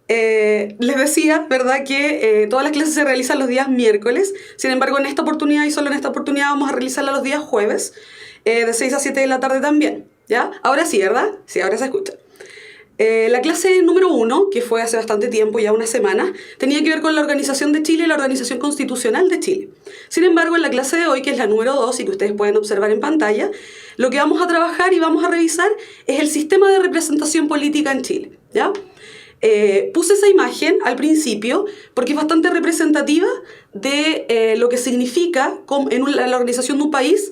Les decía, ¿verdad?, que todas las clases se realizan los días miércoles. Sin embargo, en esta oportunidad y solo en esta oportunidad vamos a realizarla los días jueves, de 6 a 7 de la tarde también. ¿Ya? Ahora sí, ¿verdad? Sí, ahora se escucha. La clase número 1, que fue hace bastante tiempo, ya una semana, tenía que ver con la organización de Chile y la organización constitucional de Chile. Sin embargo, en la clase de hoy, que es la número 2 y que ustedes pueden observar en pantalla, lo que vamos a trabajar y vamos a revisar es el sistema de representación política en Chile. ¿Ya? Puse esa imagen al principio porque es bastante representativa de lo que significa en la organización de un país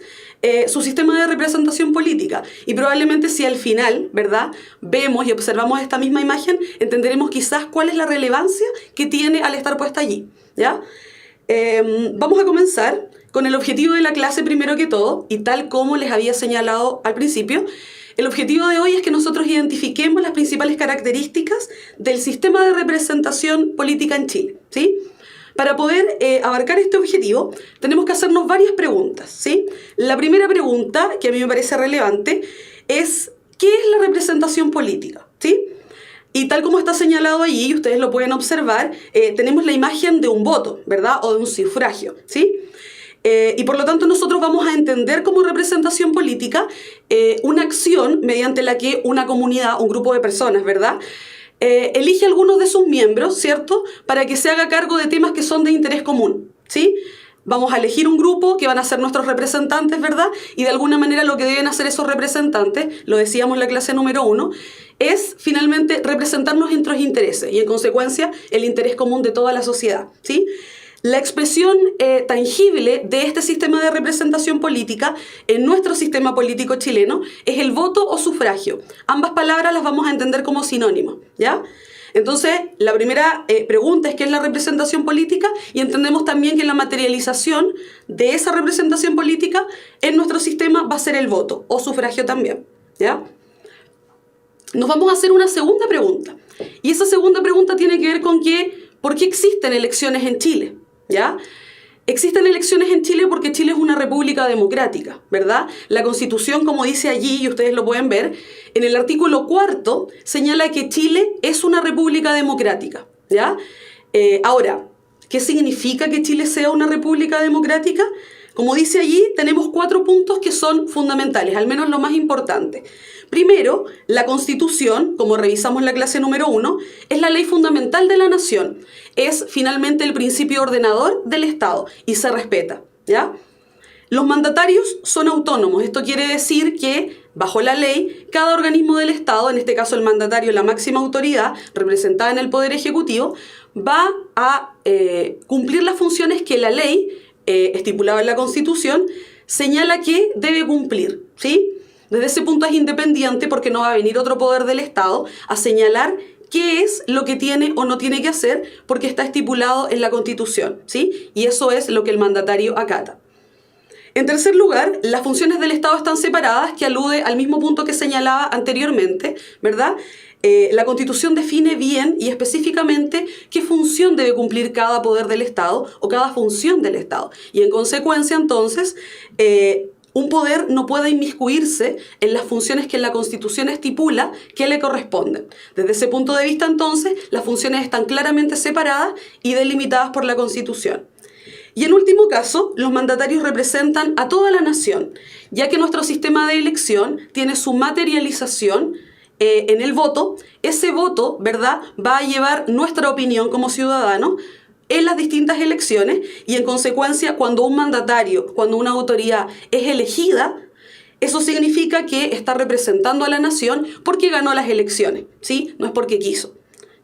su sistema de representación política. Y probablemente si al final, ¿verdad?, vemos y observamos esta misma imagen, entenderemos quizás cuál es la relevancia que tiene al estar puesta allí. ¿Ya? Vamos a comenzar con el objetivo de la clase primero que todo, y tal como les había señalado al principio. El objetivo de hoy es que nosotros identifiquemos las principales características del sistema de representación política en Chile, ¿sí? Para poder abarcar este objetivo, tenemos que hacernos varias preguntas, ¿sí? La primera pregunta, que a mí me parece relevante, es ¿qué es la representación política? ¿Sí? Y tal como está señalado allí, y ustedes lo pueden observar, tenemos la imagen de un voto, ¿verdad? O de un sufragio, ¿sí? Y por lo tanto nosotros vamos a entender como representación política una acción mediante la que una comunidad, un grupo de personas, ¿verdad?, elige a algunos de sus miembros, ¿cierto?, para que se haga cargo de temas que son de interés común, ¿sí? Vamos a elegir un grupo que van a ser nuestros representantes, ¿verdad? Y de alguna manera lo que deben hacer esos representantes, lo decíamos en la clase número 1, es finalmente representar nuestros intereses y en consecuencia el interés común de toda la sociedad, ¿sí? La expresión tangible de este sistema de representación política en nuestro sistema político chileno es el voto o sufragio. Ambas palabras las vamos a entender como sinónimos, ¿ya? Entonces, la primera pregunta es ¿qué es la representación política? Y entendemos también que la materialización de esa representación política en nuestro sistema va a ser el voto o sufragio también, ¿ya? Nos vamos a hacer una segunda pregunta. Y esa segunda pregunta tiene que ver con ¿por qué existen elecciones en Chile? ¿Ya? Existen elecciones en Chile porque Chile es una república democrática, ¿verdad? La Constitución, como dice allí, y ustedes lo pueden ver, en el artículo 4 señala que Chile es una república democrática, ¿ya? Ahora, ¿qué significa que Chile sea una república democrática? Como dice allí, tenemos 4 puntos que son fundamentales, al menos lo más importante. Primero, la Constitución, como revisamos en la clase número 1, es la ley fundamental de la nación. Es finalmente el principio ordenador del Estado y se respeta, ¿ya? Los mandatarios son autónomos. Esto quiere decir que, bajo la ley, cada organismo del Estado, en este caso el mandatario, la máxima autoridad representada en el Poder Ejecutivo, va a cumplir las funciones que la ley, estipulada en la Constitución, señala que debe cumplir, ¿sí? Desde ese punto es independiente porque no va a venir otro poder del Estado a señalar qué es lo que tiene o no tiene que hacer porque está estipulado en la Constitución, ¿sí? Y eso es lo que el mandatario acata. En tercer lugar, las funciones del Estado están separadas, que alude al mismo punto que señalaba anteriormente, ¿verdad? La Constitución define bien y específicamente qué función debe cumplir cada poder del Estado o cada función del Estado. Y en consecuencia, entonces, un poder no puede inmiscuirse en las funciones que la Constitución estipula que le corresponden. Desde ese punto de vista, entonces, las funciones están claramente separadas y delimitadas por la Constitución. Y en último caso, los mandatarios representan a toda la nación, ya que nuestro sistema de elección tiene su materialización en el voto. Ese voto, ¿verdad?, va a llevar nuestra opinión como ciudadanos en las distintas elecciones y en consecuencia cuando un mandatario, cuando una autoridad es elegida, eso significa que está representando a la nación porque ganó las elecciones, ¿sí? No es porque quiso,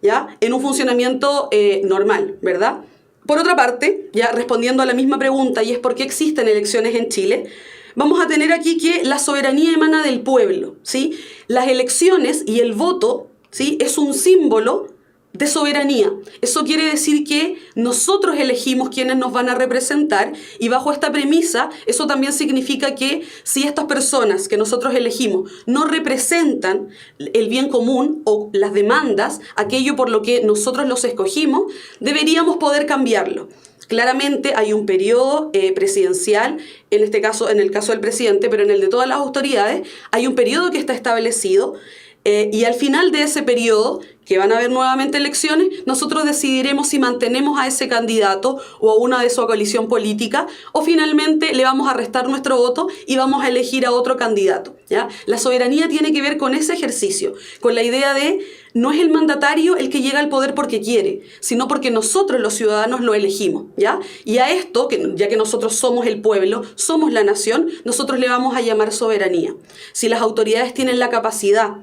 ¿ya? En un funcionamiento normal, ¿verdad? Por otra parte, ya respondiendo a la misma pregunta, y es por qué existen elecciones en Chile, vamos a tener aquí que la soberanía emana del pueblo, ¿sí? Las elecciones y el voto, ¿sí?, es un símbolo de soberanía. Eso quiere decir que nosotros elegimos quiénes nos van a representar y bajo esta premisa, eso también significa que si estas personas que nosotros elegimos no representan el bien común o las demandas, aquello por lo que nosotros los escogimos, deberíamos poder cambiarlo. Claramente hay un periodo presidencial, en el caso del presidente, pero en el de todas las autoridades, hay un periodo que está establecido Y al final de ese periodo, que van a haber nuevamente elecciones, nosotros decidiremos si mantenemos a ese candidato o a una de su coalición política, o finalmente le vamos a restar nuestro voto y vamos a elegir a otro candidato, ¿ya? La soberanía tiene que ver con ese ejercicio, con la idea de no es el mandatario el que llega al poder porque quiere, sino porque nosotros los ciudadanos lo elegimos, ¿ya? Y a esto, ya que nosotros somos el pueblo, somos la nación, nosotros le vamos a llamar soberanía. Si las autoridades tienen la capacidad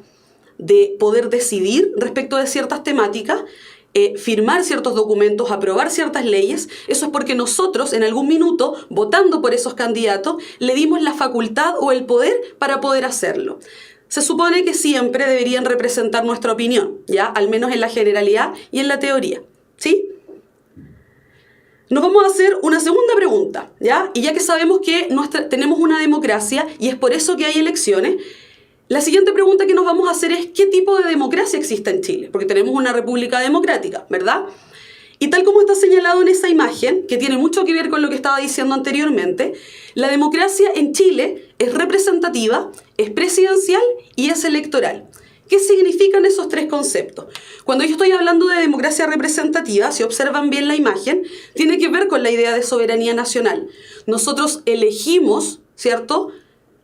de poder decidir respecto de ciertas temáticas, firmar ciertos documentos, aprobar ciertas leyes, eso es porque nosotros en algún minuto, votando por esos candidatos, le dimos la facultad o el poder para poder hacerlo. Se supone que siempre deberían representar nuestra opinión, ¿ya? Al menos en la generalidad y en la teoría, ¿sí? Nos vamos a hacer una segunda pregunta, ¿ya? Y ya que sabemos que tenemos una democracia y es por eso que hay elecciones, la siguiente pregunta que nos vamos a hacer es ¿qué tipo de democracia existe en Chile? Porque tenemos una república democrática, ¿verdad? Y tal como está señalado en esa imagen, que tiene mucho que ver con lo que estaba diciendo anteriormente, la democracia en Chile es representativa, es presidencial y es electoral. ¿Qué significan esos tres conceptos? Cuando yo estoy hablando de democracia representativa, si observan bien la imagen, tiene que ver con la idea de soberanía nacional. Nosotros elegimos, ¿cierto?,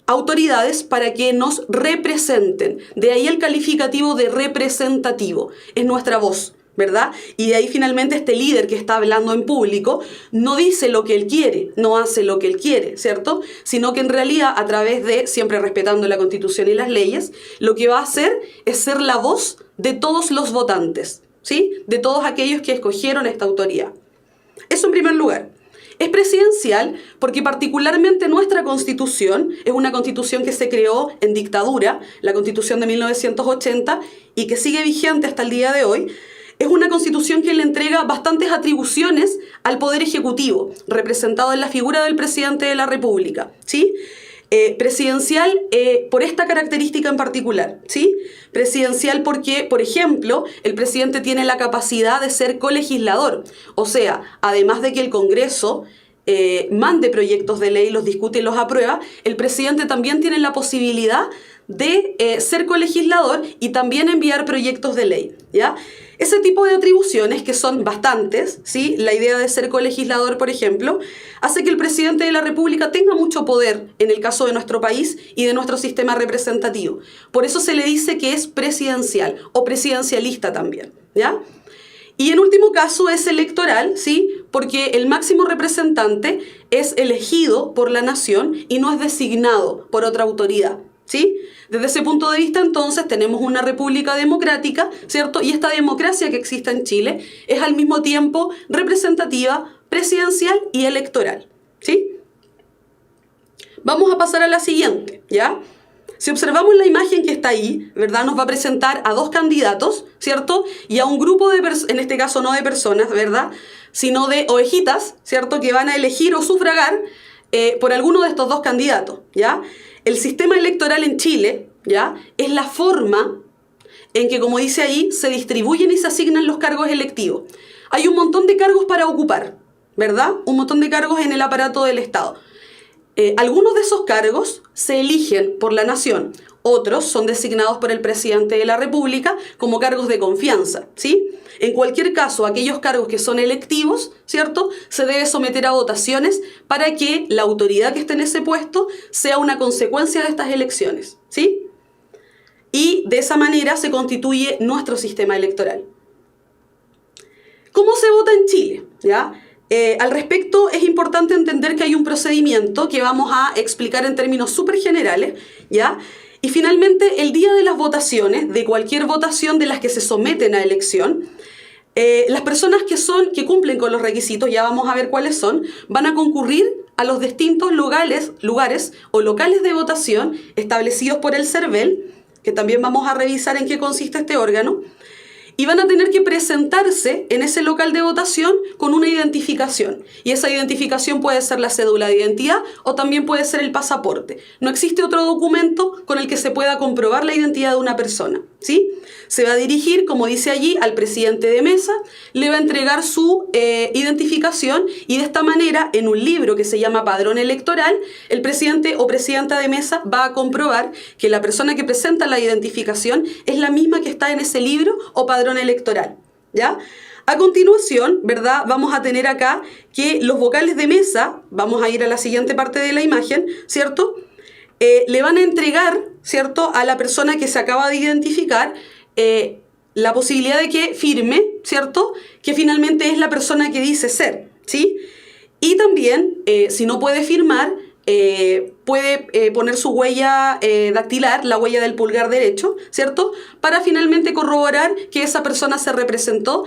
autoridades para que nos representen. De ahí el calificativo de representativo. Es nuestra voz, ¿verdad? Y de ahí finalmente este líder que está hablando en público no dice lo que él quiere, no hace lo que él quiere, ¿cierto? Sino que en realidad a través de, siempre respetando la Constitución y las leyes, lo que va a hacer es ser la voz de todos los votantes, ¿sí? De todos aquellos que escogieron esta autoridad. Eso en primer lugar. Es presidencial porque particularmente nuestra Constitución es una Constitución que se creó en dictadura, la Constitución de 1980, y que sigue vigente hasta el día de hoy. Es una Constitución que le entrega bastantes atribuciones al Poder Ejecutivo, representado en la figura del Presidente de la República, ¿sí? Presidencial por esta característica en particular, ¿sí? Presidencial porque, por ejemplo, el presidente tiene la capacidad de ser colegislador, o sea, además de que el Congreso mande proyectos de ley, los discute y los aprueba, el presidente también tiene la posibilidad de ser colegislador y también enviar proyectos de ley, ¿ya? Ese tipo de atribuciones, que son bastantes, ¿sí? La idea de ser colegislador, por ejemplo, hace que el presidente de la República tenga mucho poder en el caso de nuestro país y de nuestro sistema representativo. Por eso se le dice que es presidencial o presidencialista también, ¿ya? Y en último caso es electoral, ¿sí? Porque el máximo representante es elegido por la nación y no es designado por otra autoridad, ¿sí? Desde ese punto de vista, entonces, tenemos una república democrática, ¿cierto? Y esta democracia que existe en Chile es al mismo tiempo representativa, presidencial y electoral, ¿sí? Vamos a pasar a la siguiente, ¿ya? Si observamos la imagen que está ahí, ¿verdad? Nos va a presentar a dos candidatos, ¿cierto? Y a un grupo de personas, en este caso no de personas, ¿verdad? Sino de ovejitas, ¿cierto? Que van a elegir o sufragar por alguno de estos dos candidatos, ¿ya? El sistema electoral en Chile, ¿ya?, es la forma en que, como dice ahí, se distribuyen y se asignan los cargos electivos. Hay un montón de cargos para ocupar, ¿verdad? Un montón de cargos en el aparato del Estado. Algunos de esos cargos se eligen por la nación, otros son designados por el presidente de la República como cargos de confianza, ¿sí? En cualquier caso, aquellos cargos que son electivos, ¿cierto?, se debe someter a votaciones para que la autoridad que esté en ese puesto sea una consecuencia de estas elecciones, ¿sí? Y de esa manera se constituye nuestro sistema electoral. ¿Cómo se vota en Chile? ¿Ya? Al respecto, es importante entender que hay un procedimiento que vamos a explicar en términos súper generales, ¿ya? Y finalmente, el día de las votaciones, de cualquier votación de las que se someten a elección, las personas que cumplen con los requisitos, ya vamos a ver cuáles son, van a concurrir a los distintos lugares o locales de votación establecidos por el CERVEL, que también vamos a revisar en qué consiste este órgano, y van a tener que presentarse en ese local de votación con una identificación. Y esa identificación puede ser la cédula de identidad o también puede ser el pasaporte. No existe otro documento con el que se pueda comprobar la identidad de una persona, ¿sí? se va a dirigir, como dice allí, al presidente de mesa, le va a entregar su identificación y de esta manera, en un libro que se llama Padrón Electoral, el presidente o presidenta de mesa va a comprobar que la persona que presenta la identificación es la misma que está en ese libro o padrón electoral, ¿ya? A continuación, ¿verdad? Vamos a tener acá que los vocales de mesa, vamos a ir a la siguiente parte de la imagen, ¿cierto? Le van a entregar, ¿cierto?, a la persona que se acaba de identificar la posibilidad de que firme, ¿cierto?, que finalmente es la persona que dice ser, ¿sí? Y también, si no puede firmar, puede poner su huella dactilar, la huella del pulgar derecho, ¿cierto?, para finalmente corroborar que esa persona se presentó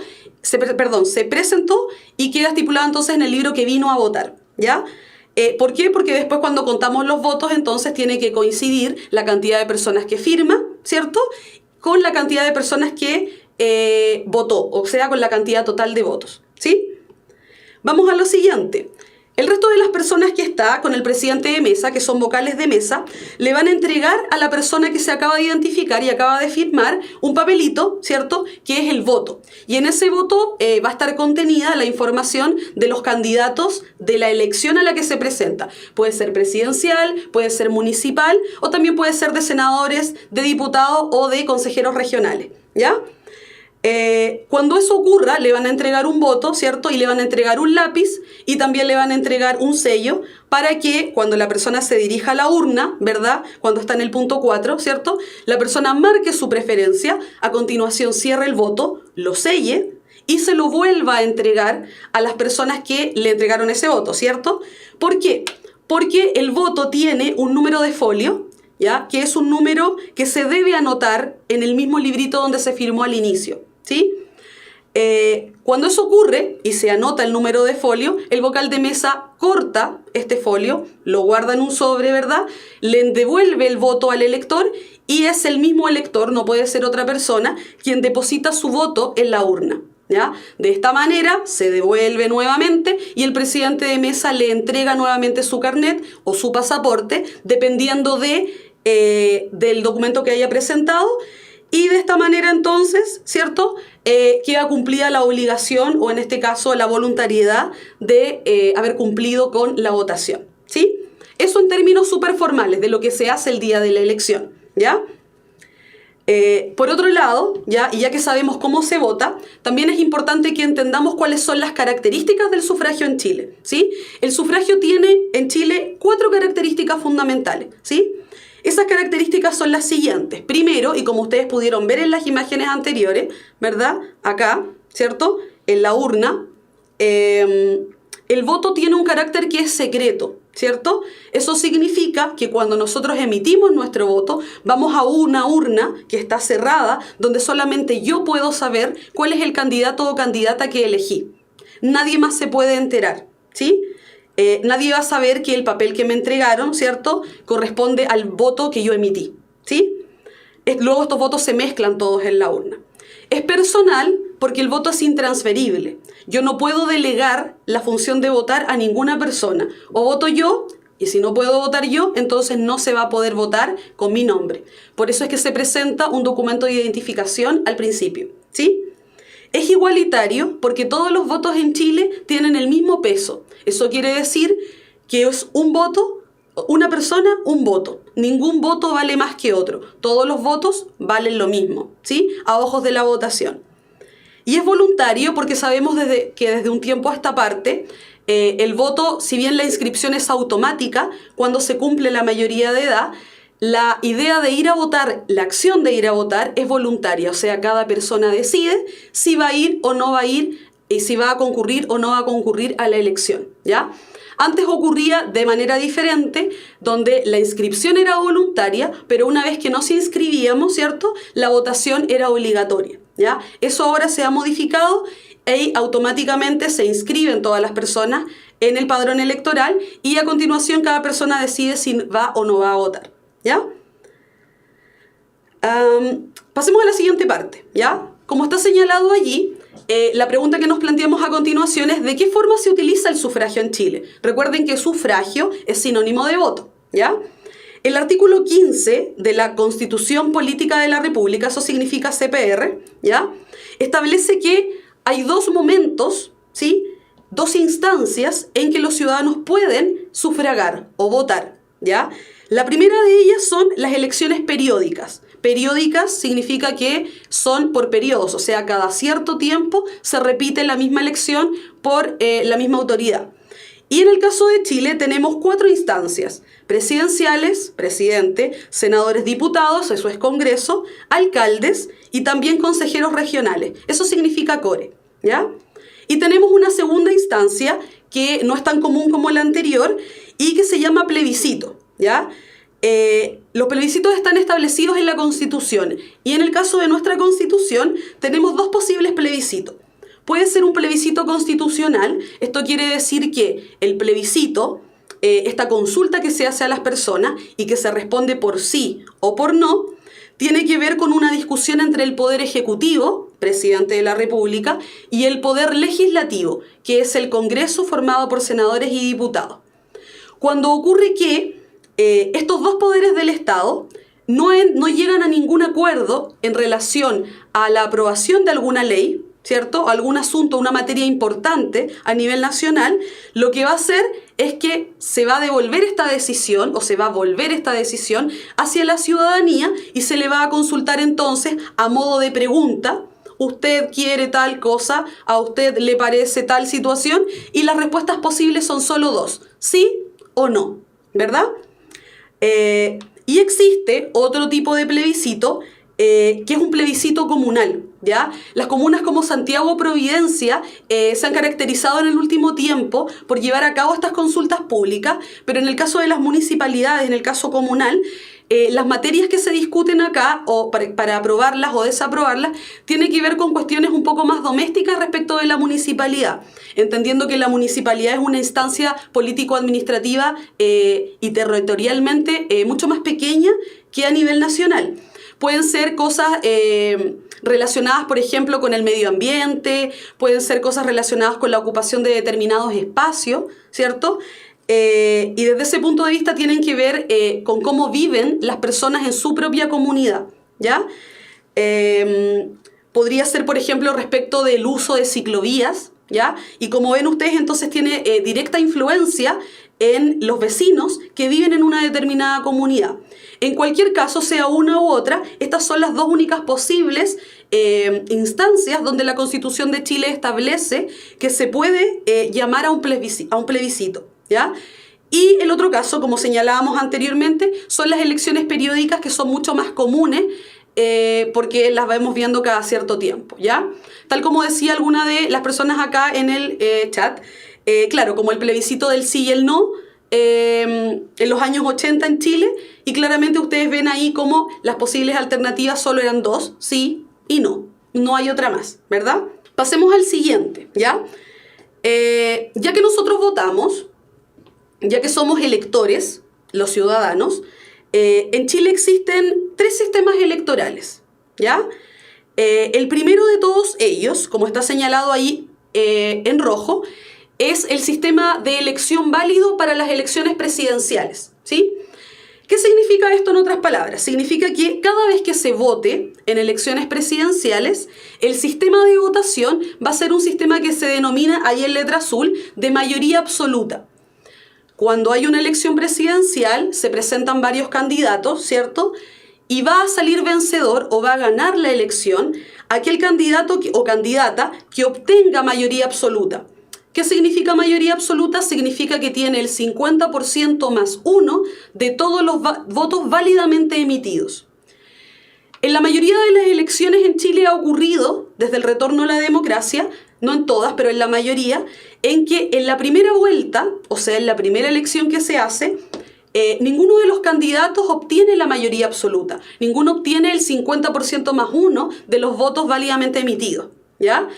y queda estipulado entonces en el libro que vino a votar, ¿ya? ¿Por qué? Porque después cuando contamos los votos, entonces tiene que coincidir la cantidad de personas que firma, ¿cierto?, con la cantidad de personas que votó, o sea, con la cantidad total de votos, ¿sí? Vamos a lo siguiente. El resto de las personas que está con el presidente de mesa, que son vocales de mesa, le van a entregar a la persona que se acaba de identificar y acaba de firmar un papelito, ¿cierto?, que es el voto. Y en ese voto va a estar contenida la información de los candidatos de la elección a la que se presenta. Puede ser presidencial, puede ser municipal o también puede ser de senadores, de diputados o de consejeros regionales, ¿ya? Cuando eso ocurra, le van a entregar un voto, ¿cierto? Y le van a entregar un lápiz y también le van a entregar un sello para que cuando la persona se dirija a la urna, ¿verdad?, cuando está en el punto 4, ¿cierto?, la persona marque su preferencia, a continuación cierre el voto, lo selle y se lo vuelva a entregar a las personas que le entregaron ese voto, ¿cierto? ¿Por qué? Porque el voto tiene un número de folio, ¿ya?, que es un número que se debe anotar en el mismo librito donde se firmó al inicio, ¿sí? Cuando eso ocurre y se anota el número de folio, el vocal de mesa corta este folio, lo guarda en un sobre, ¿verdad?, le devuelve el voto al elector y es el mismo elector, no puede ser otra persona, quien deposita su voto en la urna, ¿ya? De esta manera se devuelve nuevamente y el presidente de mesa le entrega nuevamente su carnet o su pasaporte, dependiendo del documento que haya presentado. Y de esta manera entonces, ¿cierto?, queda cumplida la obligación o en este caso la voluntariedad de haber cumplido con la votación, ¿sí? Eso en términos súper formales de lo que se hace el día de la elección, ¿ya? Por otro lado, y ya que sabemos cómo se vota, también es importante que entendamos cuáles son las características del sufragio en Chile, ¿sí? El sufragio tiene en Chile 4 características fundamentales, ¿sí? Esas características son las siguientes. Primero, y como ustedes pudieron ver en las imágenes anteriores, ¿verdad?, acá, ¿cierto?, en la urna, el voto tiene un carácter que es secreto, ¿cierto? Eso significa que cuando nosotros emitimos nuestro voto, vamos a una urna que está cerrada, donde solamente yo puedo saber cuál es el candidato o candidata que elegí. Nadie más se puede enterar, ¿sí? Nadie va a saber que el papel que me entregaron, ¿cierto?, corresponde al voto que yo emití, ¿sí? Luego estos votos se mezclan todos en la urna. Es personal porque el voto es intransferible. Yo no puedo delegar la función de votar a ninguna persona. O voto yo, y si no puedo votar yo, entonces no se va a poder votar con mi nombre. Por eso es que se presenta un documento de identificación al principio, ¿sí? Es igualitario porque todos los votos en Chile tienen el mismo peso. Eso quiere decir que es un voto, una persona, un voto. Ningún voto vale más que otro. Todos los votos valen lo mismo, ¿sí?, a ojos de la votación. Y es voluntario porque sabemos que desde un tiempo a esta parte, el voto, si bien la inscripción es automática, cuando se cumple la mayoría de edad, la idea de ir a votar, la acción de ir a votar es voluntaria, o sea, cada persona decide si va a ir o no va a ir y si va a concurrir o no va a concurrir a la elección, ¿ya? Antes ocurría de manera diferente, donde la inscripción era voluntaria, pero una vez que nos inscribíamos, ¿cierto?, la votación era obligatoria, ¿ya? Eso ahora se ha modificado y automáticamente se inscriben todas las personas en el padrón electoral y a continuación cada persona decide si va o no va a votar, ¿ya? Pasemos a la siguiente parte, ¿ya? Como está señalado allí, la pregunta que nos planteamos a continuación es ¿de qué forma se utiliza el sufragio en Chile? Recuerden que sufragio es sinónimo de voto, ¿ya? El artículo 15 de la Constitución Política de la República, eso significa CPR, ¿ya? Establece que hay dos momentos, ¿sí? Dos instancias en que los ciudadanos pueden sufragar o votar, ¿ya? La primera de ellas son las elecciones periódicas. Periódicas significa que son por periodos, o sea, cada cierto tiempo se repite la misma elección por la misma autoridad. Y en el caso de Chile tenemos 4 instancias: presidenciales, presidente, senadores, diputados, eso es Congreso, alcaldes y también consejeros regionales. Eso significa core, ¿ya? Y tenemos una segunda instancia que no es tan común como la anterior y que se llama plebiscito, ¿ya? Los plebiscitos están establecidos en la Constitución y en el caso de nuestra Constitución tenemos 2 posibles plebiscitos. Puede ser un plebiscito constitucional, esto quiere decir que el plebiscito, esta consulta que se hace a las personas y que se responde por sí o por no, tiene que ver con una discusión entre el Poder Ejecutivo, presidente de la República, y el Poder Legislativo, que es el Congreso formado por senadores y diputados. Cuando ocurre que estos 2 poderes del Estado no llegan a ningún acuerdo en relación a la aprobación de alguna ley, ¿cierto? Algún asunto, una materia importante a nivel nacional, lo que va a hacer es que se va a devolver esta decisión o se va a volver esta decisión hacia la ciudadanía y se le va a consultar entonces a modo de pregunta: ¿usted quiere tal cosa? ¿A usted le parece tal situación? Y las respuestas posibles son solo 2, sí o no, ¿verdad? Y existe otro tipo de plebiscito que es un plebiscito comunal, ¿ya? Las comunas como Santiago o Providencia se han caracterizado en el último tiempo por llevar a cabo estas consultas públicas, pero en el caso de las municipalidades, en el caso comunal, las materias que se discuten acá, o para aprobarlas o desaprobarlas, tienen que ver con cuestiones un poco más domésticas respecto de la municipalidad, entendiendo que la municipalidad es una instancia político-administrativa y territorialmente mucho más pequeña que a nivel nacional. Pueden ser cosas relacionadas, por ejemplo, con el medio ambiente, pueden ser cosas relacionadas con la ocupación de determinados espacios, ¿cierto? Y desde ese punto de vista tienen que ver con cómo viven las personas en su propia comunidad, ¿ya? Podría ser, por ejemplo, respecto del uso de ciclovías, ¿ya? Y como ven ustedes, entonces tiene directa influencia en los vecinos que viven en una determinada comunidad. En cualquier caso, sea una u otra, estas son las 2 únicas posibles instancias donde la Constitución de Chile establece que se puede llamar a un plebiscito, ¿ya? Y el otro caso, como señalábamos anteriormente, son las elecciones periódicas, que son mucho más comunes porque las vamos viendo cada cierto tiempo, ¿ya? Tal como decía alguna de las personas acá en el chat, claro, como el plebiscito del sí y el no, en los años 80 en Chile, y claramente ustedes ven ahí como las posibles alternativas solo eran 2, sí y no. No hay otra más, ¿verdad? Pasemos al siguiente, ¿ya? Ya que nosotros votamos, ya que somos electores, los ciudadanos, en Chile existen 3 sistemas electorales, ¿ya? El primero de todos ellos, como está señalado ahí en rojo, es el sistema de elección válido para las elecciones presidenciales, ¿sí? ¿Qué significa esto en otras palabras? Significa que cada vez que se vote en elecciones presidenciales, el sistema de votación va a ser un sistema que se denomina, ahí en letra azul, de mayoría absoluta. Cuando hay una elección presidencial, se presentan varios candidatos, ¿cierto? Y va a salir vencedor o va a ganar la elección aquel candidato o candidata que obtenga mayoría absoluta. ¿Qué significa mayoría absoluta? Significa que tiene el 50% más 1 de todos los votos válidamente emitidos. En la mayoría de las elecciones en Chile ha ocurrido, desde el retorno a la democracia, no en todas, pero en la mayoría, en que en la primera vuelta, o sea, en la primera elección que se hace, ninguno de los candidatos obtiene la mayoría absoluta. Ninguno obtiene el 50% más 1 de los votos válidamente emitidos, ¿ya?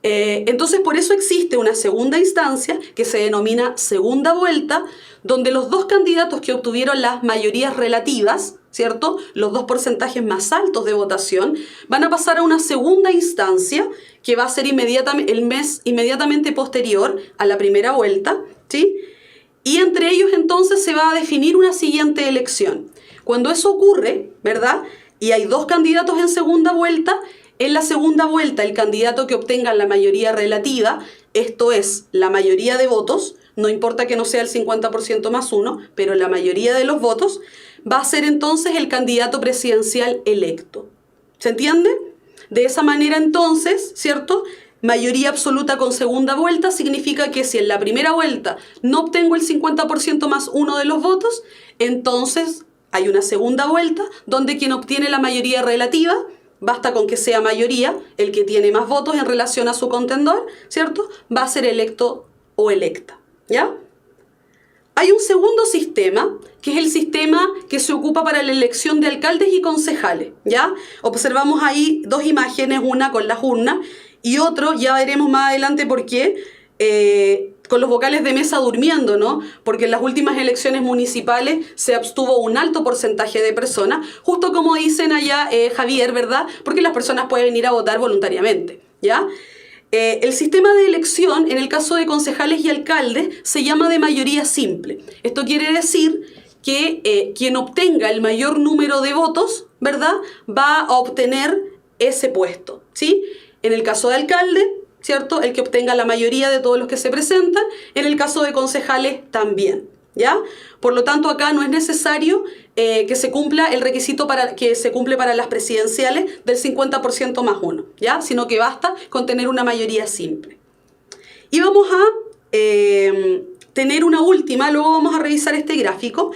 Entonces por eso existe una segunda instancia que se denomina segunda vuelta, donde los 2 candidatos que obtuvieron las mayorías relativas, ¿cierto? Los 2 porcentajes más altos de votación, van a pasar a una segunda instancia que va a ser el mes inmediatamente posterior a la primera vuelta, ¿sí? y entre ellos entonces se va a definir una siguiente elección. Cuando eso ocurre, ¿verdad? Y hay dos candidatos en segunda vuelta, en la segunda vuelta el candidato que obtenga la mayoría relativa, esto es, la mayoría de votos, no importa que no sea el 50% más uno, pero la mayoría de los votos, va a ser entonces el candidato presidencial electo. ¿Se entiende? De esa manera entonces, ¿cierto? Mayoría absoluta con segunda vuelta significa que si en la primera vuelta no obtengo el 50% más uno de los votos, entonces hay una segunda vuelta donde quien obtiene la mayoría relativa, basta con que sea mayoría, el que tiene más votos en relación a su contendor, ¿cierto? Va a ser electo o electa, ¿ya? Hay un segundo sistema, que es el sistema que se ocupa para la elección de alcaldes y concejales, ¿ya? Observamos ahí dos imágenes, una con las urnas y otro, ya veremos más adelante por qué, con los vocales de mesa durmiendo, ¿no? Porque en las últimas elecciones municipales se abstuvo un alto porcentaje de personas, justo como dicen allá Javier, ¿verdad? Porque las personas pueden ir a votar voluntariamente, ¿ya? El sistema de elección, en el caso de concejales y alcaldes, se llama de mayoría simple. Esto quiere decir que quien obtenga el mayor número de votos, ¿verdad?, va a obtener ese puesto, ¿sí? En el caso de alcalde, ¿cierto?, el que obtenga la mayoría de todos los que se presentan. En el caso de concejales también, ¿ya? Por lo tanto, acá no es necesario que se cumpla el requisito que se cumple para las presidenciales del 50% más uno, ¿ya? Sino que basta con tener una mayoría simple. Y vamos a tener una última, luego vamos a revisar este gráfico,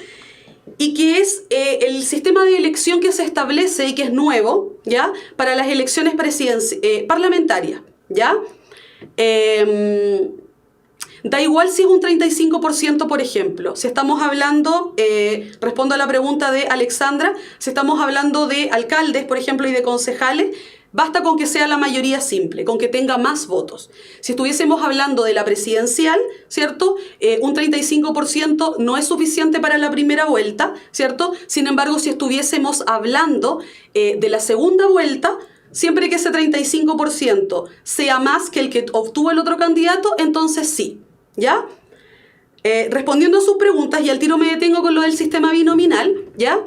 y que es el sistema de elección que se establece y que es nuevo, ¿ya?, para las elecciones parlamentarias, ¿ya? Da igual si es un 35%, por ejemplo. Si estamos hablando, respondo a la pregunta de Alexandra, si estamos hablando de alcaldes, por ejemplo, y de concejales, basta con que sea la mayoría simple, con que tenga más votos. Si estuviésemos hablando de la presidencial, ¿cierto? Un 35% no es suficiente para la primera vuelta, ¿cierto? Sin embargo, si estuviésemos hablando de la segunda vuelta, siempre que ese 35% sea más que el que obtuvo el otro candidato, entonces sí, ¿ya? Respondiendo a sus preguntas, y al tiro me detengo con lo del sistema binominal, ¿ya?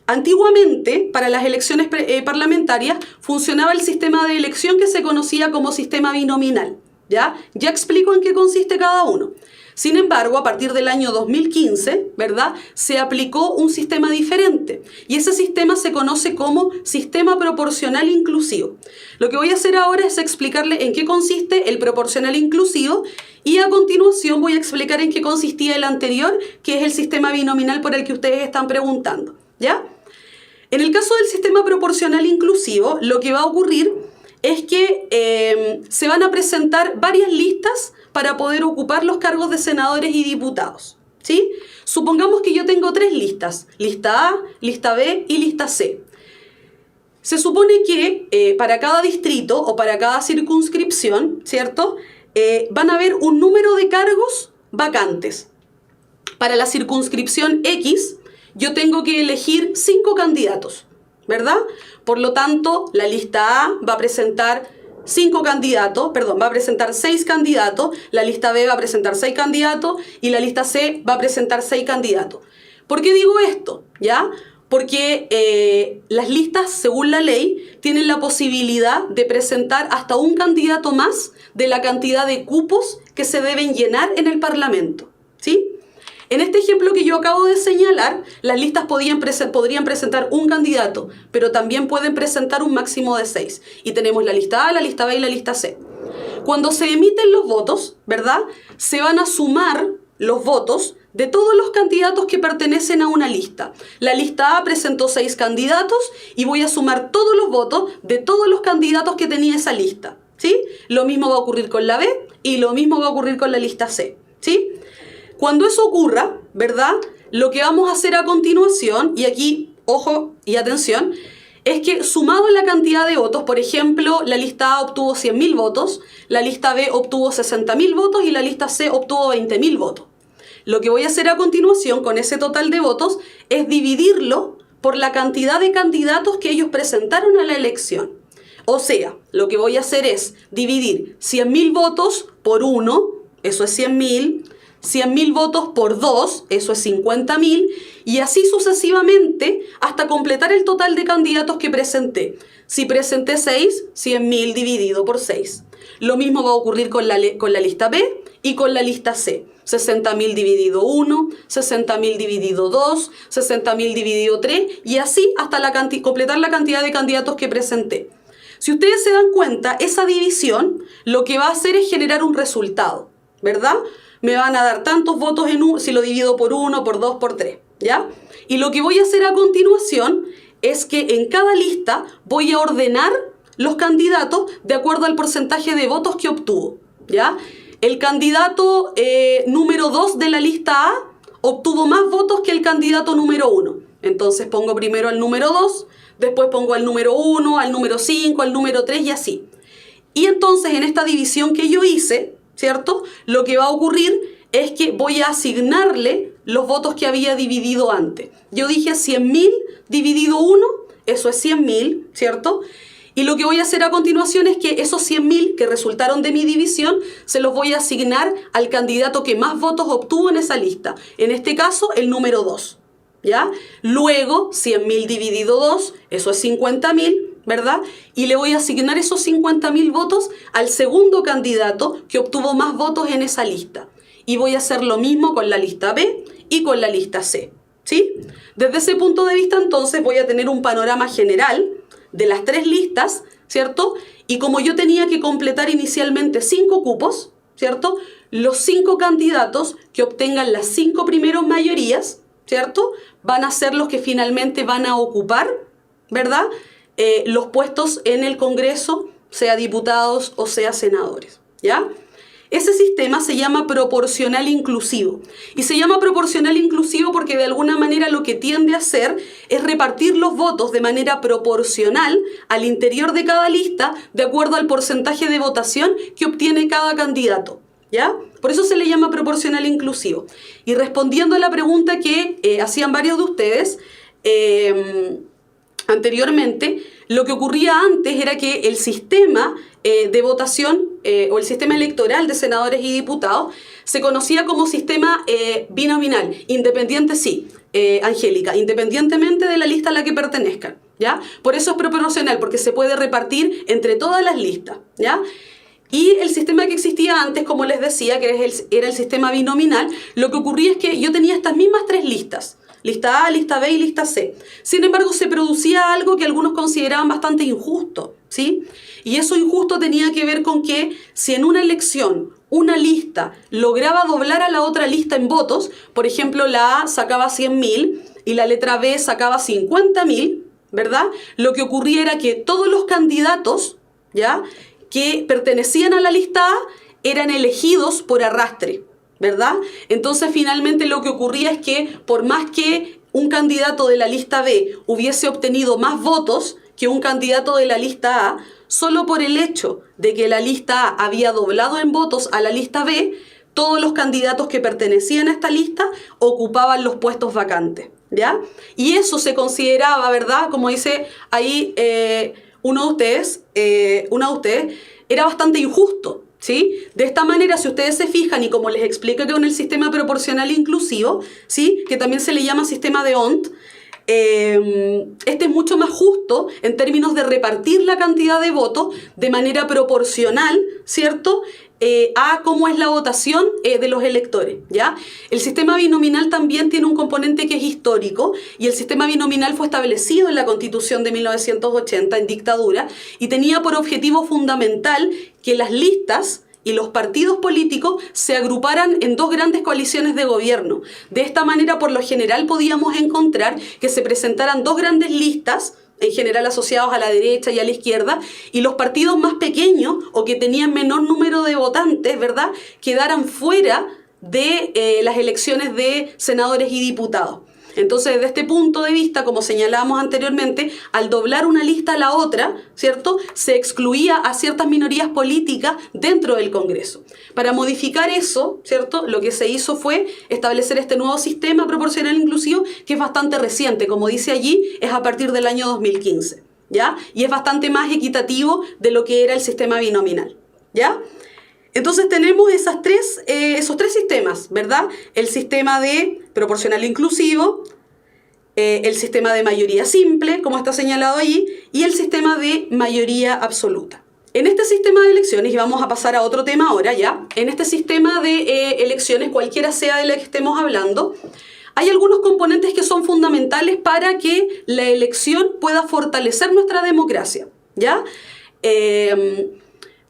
Antiguamente, para las elecciones parlamentarias, funcionaba el sistema de elección que se conocía como sistema binominal, ¿ya? Ya explico en qué consiste cada uno. Sin embargo, a partir del año 2015, ¿verdad?, se aplicó un sistema diferente, y ese sistema se conoce como sistema proporcional inclusivo. Lo que voy a hacer ahora es explicarle en qué consiste el proporcional inclusivo, y a continuación voy a explicar en qué consistía el anterior, que es el sistema binominal por el que ustedes están preguntando, ¿ya? En el caso del sistema proporcional inclusivo, lo que va a ocurrir es que se van a presentar varias listas para poder ocupar los cargos de senadores y diputados, ¿sí? Supongamos que yo tengo tres listas, lista A, lista B y lista C. Se supone que para cada distrito o para cada circunscripción, ¿cierto?, van a haber un número de cargos vacantes. Para la circunscripción X, yo tengo que elegir 5 candidatos, ¿verdad? Por lo tanto, la lista A va a presentar 6 candidatos, la lista B va a presentar 6 candidatos y la lista C va a presentar 6 candidatos. ¿Por qué digo esto? ¿Ya? Porque las listas, según la ley, tienen la posibilidad de presentar hasta un candidato más de la cantidad de cupos que se deben llenar en el Parlamento, ¿sí? En este ejemplo que yo acabo de señalar, las listas podrían presentar un candidato, pero también pueden presentar un máximo de 6. Y tenemos la lista A, la lista B y la lista C. Cuando se emiten los votos, ¿verdad?, se van a sumar los votos de todos los candidatos que pertenecen a una lista. La lista A presentó 6 candidatos y voy a sumar todos los votos de todos los candidatos que tenía esa lista, ¿sí? Lo mismo va a ocurrir con la B y lo mismo va a ocurrir con la lista C, ¿sí? Cuando eso ocurra, ¿verdad?, lo que vamos a hacer a continuación, y aquí, ojo y atención, es que sumado la cantidad de votos, por ejemplo, la lista A obtuvo 100.000 votos, la lista B obtuvo 60.000 votos y la lista C obtuvo 20.000 votos. Lo que voy a hacer a continuación con ese total de votos es dividirlo por la cantidad de candidatos que ellos presentaron a la elección. O sea, lo que voy a hacer es dividir 100.000 votos por 1, eso es 100.000, 100.000 votos por 2, eso es 50.000, y así sucesivamente hasta completar el total de candidatos que presenté. Si presenté 6, 100.000 dividido por 6. Lo mismo va a ocurrir con la lista B y con la lista C. 60.000 dividido 1, 60.000 dividido 2, 60.000 dividido 3, y así hasta completar la cantidad de candidatos que presenté. Si ustedes se dan cuenta, esa división lo que va a hacer es generar un resultado, ¿verdad? Me van a dar tantos votos si lo divido por 1, por 2, por 3, ¿ya? Y lo que voy a hacer a continuación es que en cada lista voy a ordenar los candidatos de acuerdo al porcentaje de votos que obtuvo, ¿ya? El candidato número 2 de la lista A obtuvo más votos que el candidato número 1. Entonces pongo primero al número 2, después pongo al número 1, al número 5, al número 3 y así. Y entonces en esta división que yo hice, ¿cierto? Lo que va a ocurrir es que voy a asignarle los votos que había dividido antes. Yo dije 100.000 dividido 1, eso es 100.000, ¿cierto? Y lo que voy a hacer a continuación es que esos 100.000 que resultaron de mi división se los voy a asignar al candidato que más votos obtuvo en esa lista. En este caso, el número 2, ¿ya? Luego, 100.000 dividido 2, eso es 50.000, ¿verdad? Y le voy a asignar esos 50.000 votos al segundo candidato que obtuvo más votos en esa lista. Y voy a hacer lo mismo con la lista B y con la lista C, ¿sí? Desde ese punto de vista, entonces, voy a tener un panorama general de las 3 listas, ¿cierto? Y como yo tenía que completar inicialmente 5 cupos, ¿cierto? Los 5 candidatos que obtengan las 5 primeras mayorías, ¿cierto? Van a ser los que finalmente van a ocupar, ¿verdad? Los puestos en el Congreso, sea diputados o sea senadores, ¿ya? Ese sistema se llama proporcional inclusivo. Y se llama proporcional inclusivo porque de alguna manera lo que tiende a hacer es repartir los votos de manera proporcional al interior de cada lista de acuerdo al porcentaje de votación que obtiene cada candidato, ¿ya? Por eso se le llama proporcional inclusivo. Y respondiendo a la pregunta que hacían varios de ustedes anteriormente, lo que ocurría antes era que el sistema de votación o el sistema electoral de senadores y diputados se conocía como sistema binominal, independiente sí, Angélica, independientemente de la lista a la que pertenezcan, ¿ya? Por eso es proporcional, porque se puede repartir entre todas las listas, ¿ya? Y el sistema que existía antes, como les decía, que era el sistema binominal, lo que ocurría es que yo tenía estas mismas 3 listas. Lista A, lista B y lista C. Sin embargo, se producía algo que algunos consideraban bastante injusto, ¿sí? Y eso injusto tenía que ver con que si en una elección una lista lograba doblar a la otra lista en votos, por ejemplo, la A sacaba 100.000 y la letra B sacaba 50.000, ¿verdad? Lo que ocurría era que todos los candidatos, ¿ya?, que pertenecían a la lista A eran elegidos por arrastre, ¿verdad? Entonces finalmente lo que ocurría es que por más que un candidato de la lista B hubiese obtenido más votos que un candidato de la lista A, solo por el hecho de que la lista A había doblado en votos a la lista B, todos los candidatos que pertenecían a esta lista ocupaban los puestos vacantes, ¿ya? Y eso se consideraba, ¿verdad? Como dice ahí uno de ustedes, era bastante injusto, ¿sí? De esta manera, si ustedes se fijan, y como les explico que con el sistema proporcional inclusivo, ¿sí?, que también se le llama sistema de Hont, este es mucho más justo en términos de repartir la cantidad de votos de manera proporcional, ¿cierto?, a cómo es la votación de los electores, ¿ya? El sistema binominal también tiene un componente que es histórico, y el sistema binominal fue establecido en la Constitución de 1980 en dictadura y tenía por objetivo fundamental que las listas y los partidos políticos se agruparan en 2 grandes coaliciones de gobierno. De esta manera, por lo general, podíamos encontrar que se presentaran 2 grandes listas, en general asociados a la derecha y a la izquierda, y los partidos más pequeños o que tenían menor número de votantes, ¿verdad?, quedaran fuera de las elecciones de senadores y diputados. Entonces, desde este punto de vista, como señalábamos anteriormente, al doblar una lista a la otra, ¿cierto?, se excluía a ciertas minorías políticas dentro del Congreso. Para modificar eso, ¿cierto?, lo que se hizo fue establecer este nuevo sistema proporcional inclusivo, que es bastante reciente, como dice allí, es a partir del año 2015, ¿ya? Y es bastante más equitativo de lo que era el sistema binominal, ¿ya? Entonces tenemos esos tres sistemas, ¿verdad? El sistema de proporcional inclusivo, el sistema de mayoría simple, como está señalado ahí, y el sistema de mayoría absoluta. En este sistema de elecciones, y vamos a pasar a otro tema ahora ya, en este sistema de elecciones, cualquiera sea de la que estemos hablando, hay algunos componentes que son fundamentales para que la elección pueda fortalecer nuestra democracia, ¿ya? De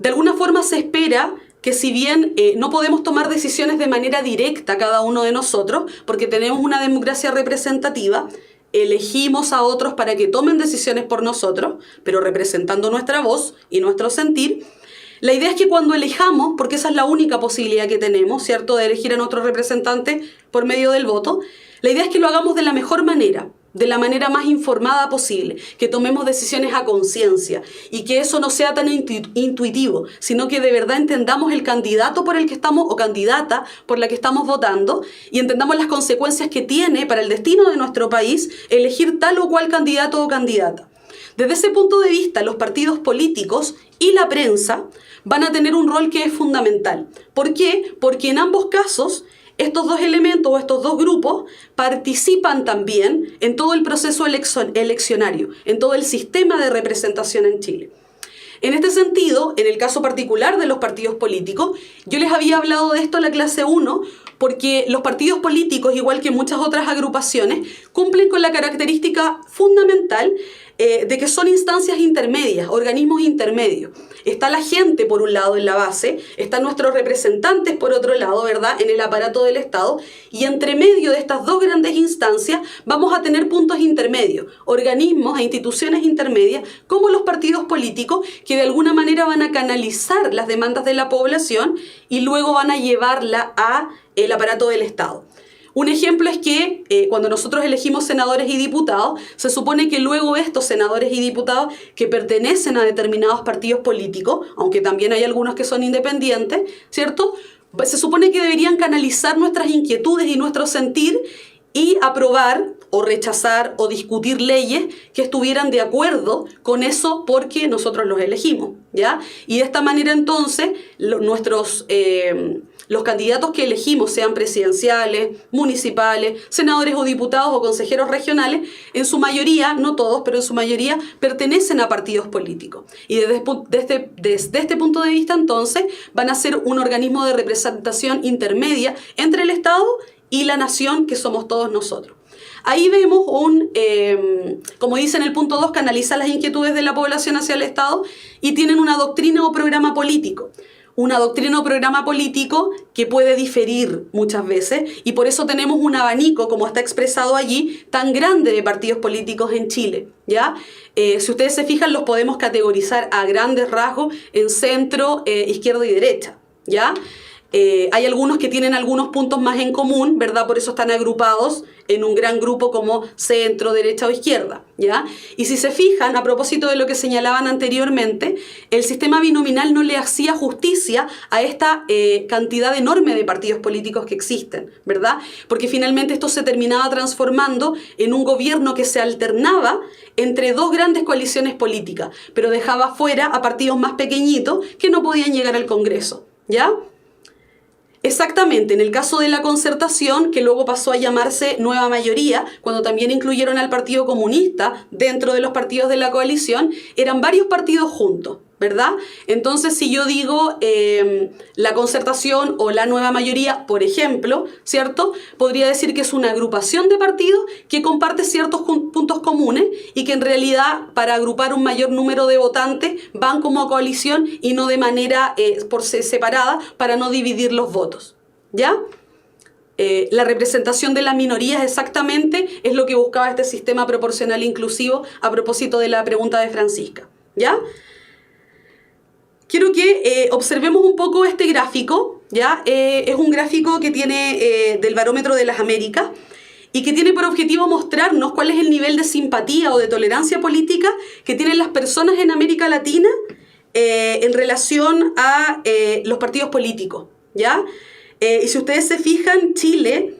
alguna forma se espera que si bien no podemos tomar decisiones de manera directa cada uno de nosotros, porque tenemos una democracia representativa, elegimos a otros para que tomen decisiones por nosotros, pero representando nuestra voz y nuestro sentir. La idea es que cuando elijamos, porque esa es la única posibilidad que tenemos, ¿cierto?, de elegir a nuestros representantes por medio del voto, la idea es que lo hagamos de la mejor manera, de la manera más informada posible, que tomemos decisiones a conciencia y que eso no sea tan intuitivo, sino que de verdad entendamos el candidato por el que estamos o candidata por la que estamos votando y entendamos las consecuencias que tiene para el destino de nuestro país elegir tal o cual candidato o candidata. Desde ese punto de vista, los partidos políticos y la prensa van a tener un rol que es fundamental. ¿Por qué? Porque en ambos casos estos dos elementos o estos dos grupos participan también en todo el proceso eleccionario, en todo el sistema de representación en Chile. En este sentido, en el caso particular de los partidos políticos, yo les había hablado de esto en la clase 1, porque los partidos políticos, igual que muchas otras agrupaciones, cumplen con la característica fundamental de que son instancias intermedias, organismos intermedios. Está la gente por un lado en la base, están nuestros representantes por otro lado, ¿verdad?, en el aparato del Estado, y entre medio de estas dos grandes instancias vamos a tener puntos intermedios, organismos e instituciones intermedias como los partidos políticos que de alguna manera van a canalizar las demandas de la población y luego van a llevarla a el aparato del Estado. Un ejemplo es que cuando nosotros elegimos senadores y diputados, se supone que luego estos senadores y diputados que pertenecen a determinados partidos políticos, aunque también hay algunos que son independientes, ¿cierto?, se supone que deberían canalizar nuestras inquietudes y nuestro sentir y aprobar o rechazar o discutir leyes que estuvieran de acuerdo con eso porque nosotros los elegimos, ¿ya? Y de esta manera entonces los candidatos que elegimos, sean presidenciales, municipales, senadores o diputados o consejeros regionales, en su mayoría, no todos, pero en su mayoría, pertenecen a partidos políticos. Y desde este punto de vista, entonces, van a ser un organismo de representación intermedia entre el Estado y la nación, que somos todos nosotros. Ahí vemos como dice en el punto 2, canaliza las inquietudes de la población hacia el Estado y tienen una doctrina o programa político. Una doctrina o programa político que puede diferir muchas veces y por eso tenemos un abanico, como está expresado allí, tan grande de partidos políticos en Chile, ¿ya? Si ustedes se fijan, los podemos categorizar a grandes rasgos en centro, izquierda y derecha, ¿ya? Hay algunos que tienen algunos puntos más en común, ¿verdad? Por eso están agrupados en un gran grupo como centro, derecha o izquierda, ¿ya? Y si se fijan, a propósito de lo que señalaban anteriormente, el sistema binominal no le hacía justicia a esta cantidad enorme de partidos políticos que existen, ¿verdad? Porque finalmente esto se terminaba transformando en un gobierno que se alternaba entre dos grandes coaliciones políticas, pero dejaba fuera a partidos más pequeñitos que no podían llegar al Congreso, ¿ya? Exactamente, en el caso de la concertación, que luego pasó a llamarse Nueva Mayoría, cuando también incluyeron al Partido Comunista dentro de los partidos de la coalición, eran varios partidos juntos, ¿verdad? Entonces, si yo digo la concertación o la Nueva Mayoría, por ejemplo, ¿cierto?, podría decir que es una agrupación de partidos que comparte ciertos puntos comunes y que en realidad para agrupar un mayor número de votantes van como coalición y no de manera separada para no dividir los votos, ¿ya? La representación de las minorías exactamente es lo que buscaba este sistema proporcional inclusivo a propósito de la pregunta de Francisca, ¿ya? Quiero que observemos un poco este gráfico, ¿ya? Es un gráfico que tiene del Barómetro de las Américas y que tiene por objetivo mostrarnos cuál es el nivel de simpatía o de tolerancia política que tienen las personas en América Latina en relación a los partidos políticos, ¿ya? Y si ustedes se fijan, Chile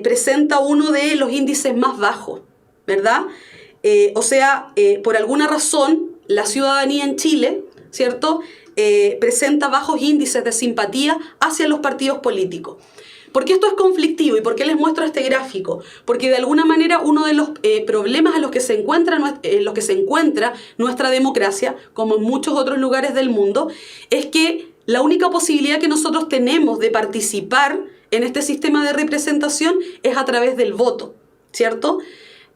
presenta uno de los índices más bajos, ¿verdad? O sea, por alguna razón, la ciudadanía en Chile, ¿cierto?, presenta bajos índices de simpatía hacia los partidos políticos. ¿Por qué esto es conflictivo y por qué les muestro este gráfico? Porque de alguna manera uno de los problemas en los que se encuentra nuestra democracia, como en muchos otros lugares del mundo, es que la única posibilidad que nosotros tenemos de participar en este sistema de representación es a través del voto, ¿cierto?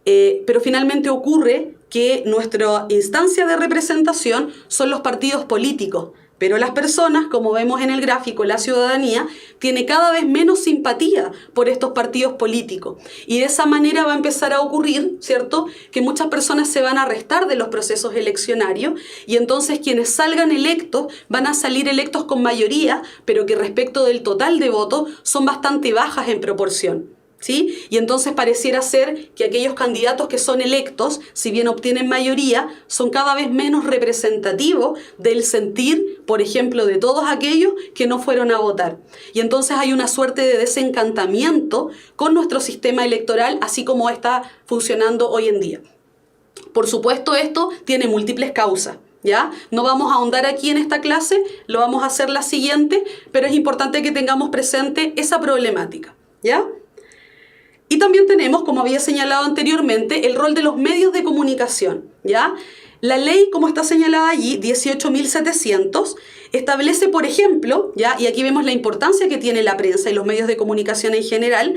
Pero finalmente ocurre que nuestra instancia de representación son los partidos políticos, pero las personas, como vemos en el gráfico, la ciudadanía, tiene cada vez menos simpatía por estos partidos políticos. Y de esa manera va a empezar a ocurrir, ¿cierto?, que muchas personas se van a restar de los procesos eleccionarios y entonces quienes salgan electos van a salir electos con mayoría, pero que respecto del total de votos son bastante bajas en proporción. ¿Sí? Y entonces pareciera ser que aquellos candidatos que son electos, si bien obtienen mayoría, son cada vez menos representativos del sentir, por ejemplo, de todos aquellos que no fueron a votar. Y entonces hay una suerte de desencantamiento con nuestro sistema electoral, así como está funcionando hoy en día. Por supuesto, esto tiene múltiples causas, ¿ya? No vamos a ahondar aquí en esta clase, lo vamos a hacer la siguiente, pero es importante que tengamos presente esa problemática, ¿ya? Y también tenemos, como había señalado anteriormente, el rol de los medios de comunicación, ¿ya? La ley, como está señalada allí, 18.700, establece, por ejemplo, ¿ya? Y aquí vemos la importancia que tiene la prensa y los medios de comunicación en general,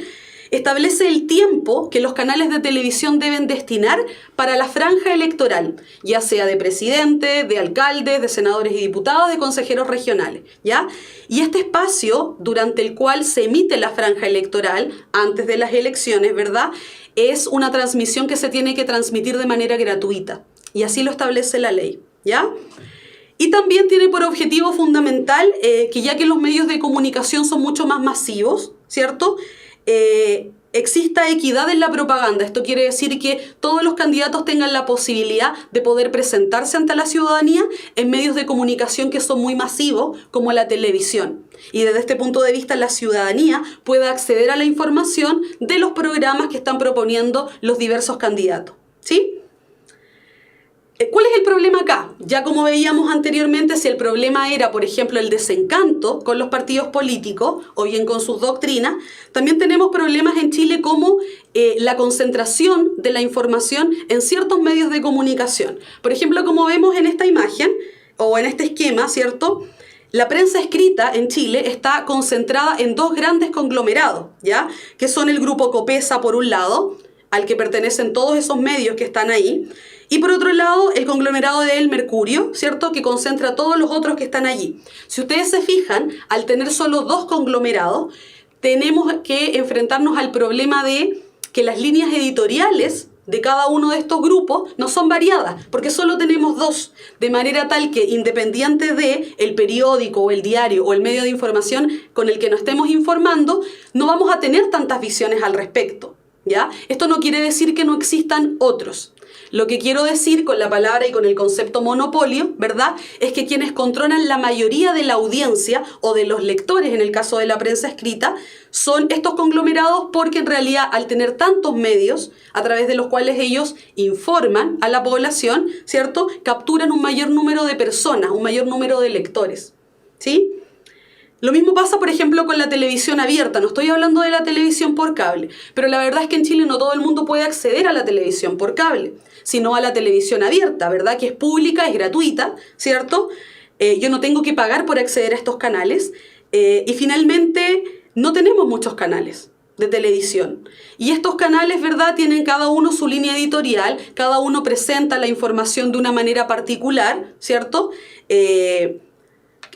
establece el tiempo que los canales de televisión deben destinar para la franja electoral, ya sea de presidente, de alcaldes, de senadores y diputados, de consejeros regionales, ¿ya? Y este espacio durante el cual se emite la franja electoral, antes de las elecciones, ¿verdad?, es una transmisión que se tiene que transmitir de manera gratuita, y así lo establece la ley, ¿ya? Y también tiene por objetivo fundamental que ya que los medios de comunicación son mucho más masivos, ¿cierto?, exista equidad en la propaganda. Esto quiere decir que todos los candidatos tengan la posibilidad de poder presentarse ante la ciudadanía en medios de comunicación que son muy masivos, como la televisión. Y desde este punto de vista la ciudadanía pueda acceder a la información de los programas que están proponiendo los diversos candidatos, ¿sí? ¿Cuál es el problema acá? Ya como veíamos anteriormente, si el problema era, por ejemplo, el desencanto con los partidos políticos o bien con sus doctrinas, también tenemos problemas en Chile como la concentración de la información en ciertos medios de comunicación. Por ejemplo, como vemos en esta imagen o en este esquema, ¿cierto?, la prensa escrita en Chile está concentrada en dos grandes conglomerados, ¿ya?, que son el Grupo Copesa por un lado, al que pertenecen todos esos medios que están ahí, y por otro lado, el conglomerado de El Mercurio, ¿cierto?, que concentra a todos los otros que están allí. Si ustedes se fijan, al tener solo dos conglomerados, tenemos que enfrentarnos al problema de que las líneas editoriales de cada uno de estos grupos no son variadas, porque solo tenemos dos, de manera tal que independiente de el periódico o el diario o el medio de información con el que nos estemos informando, no vamos a tener tantas visiones al respecto, ¿ya? Esto no quiere decir que no existan otros. Lo que quiero decir con la palabra y con el concepto monopolio, ¿verdad?, es que quienes controlan la mayoría de la audiencia o de los lectores, en el caso de la prensa escrita, son estos conglomerados porque en realidad al tener tantos medios a través de los cuales ellos informan a la población, ¿cierto?, capturan un mayor número de personas, un mayor número de lectores, ¿sí? Lo mismo pasa, por ejemplo, con la televisión abierta. No estoy hablando de la televisión por cable, pero la verdad es que en Chile no todo el mundo puede acceder a la televisión por cable, sino a la televisión abierta, ¿verdad?, que es pública, es gratuita, ¿cierto? Yo no tengo que pagar por acceder a estos canales. Y finalmente, no tenemos muchos canales de televisión. Y estos canales, ¿verdad?, tienen cada uno su línea editorial, cada uno presenta la información de una manera particular, ¿cierto?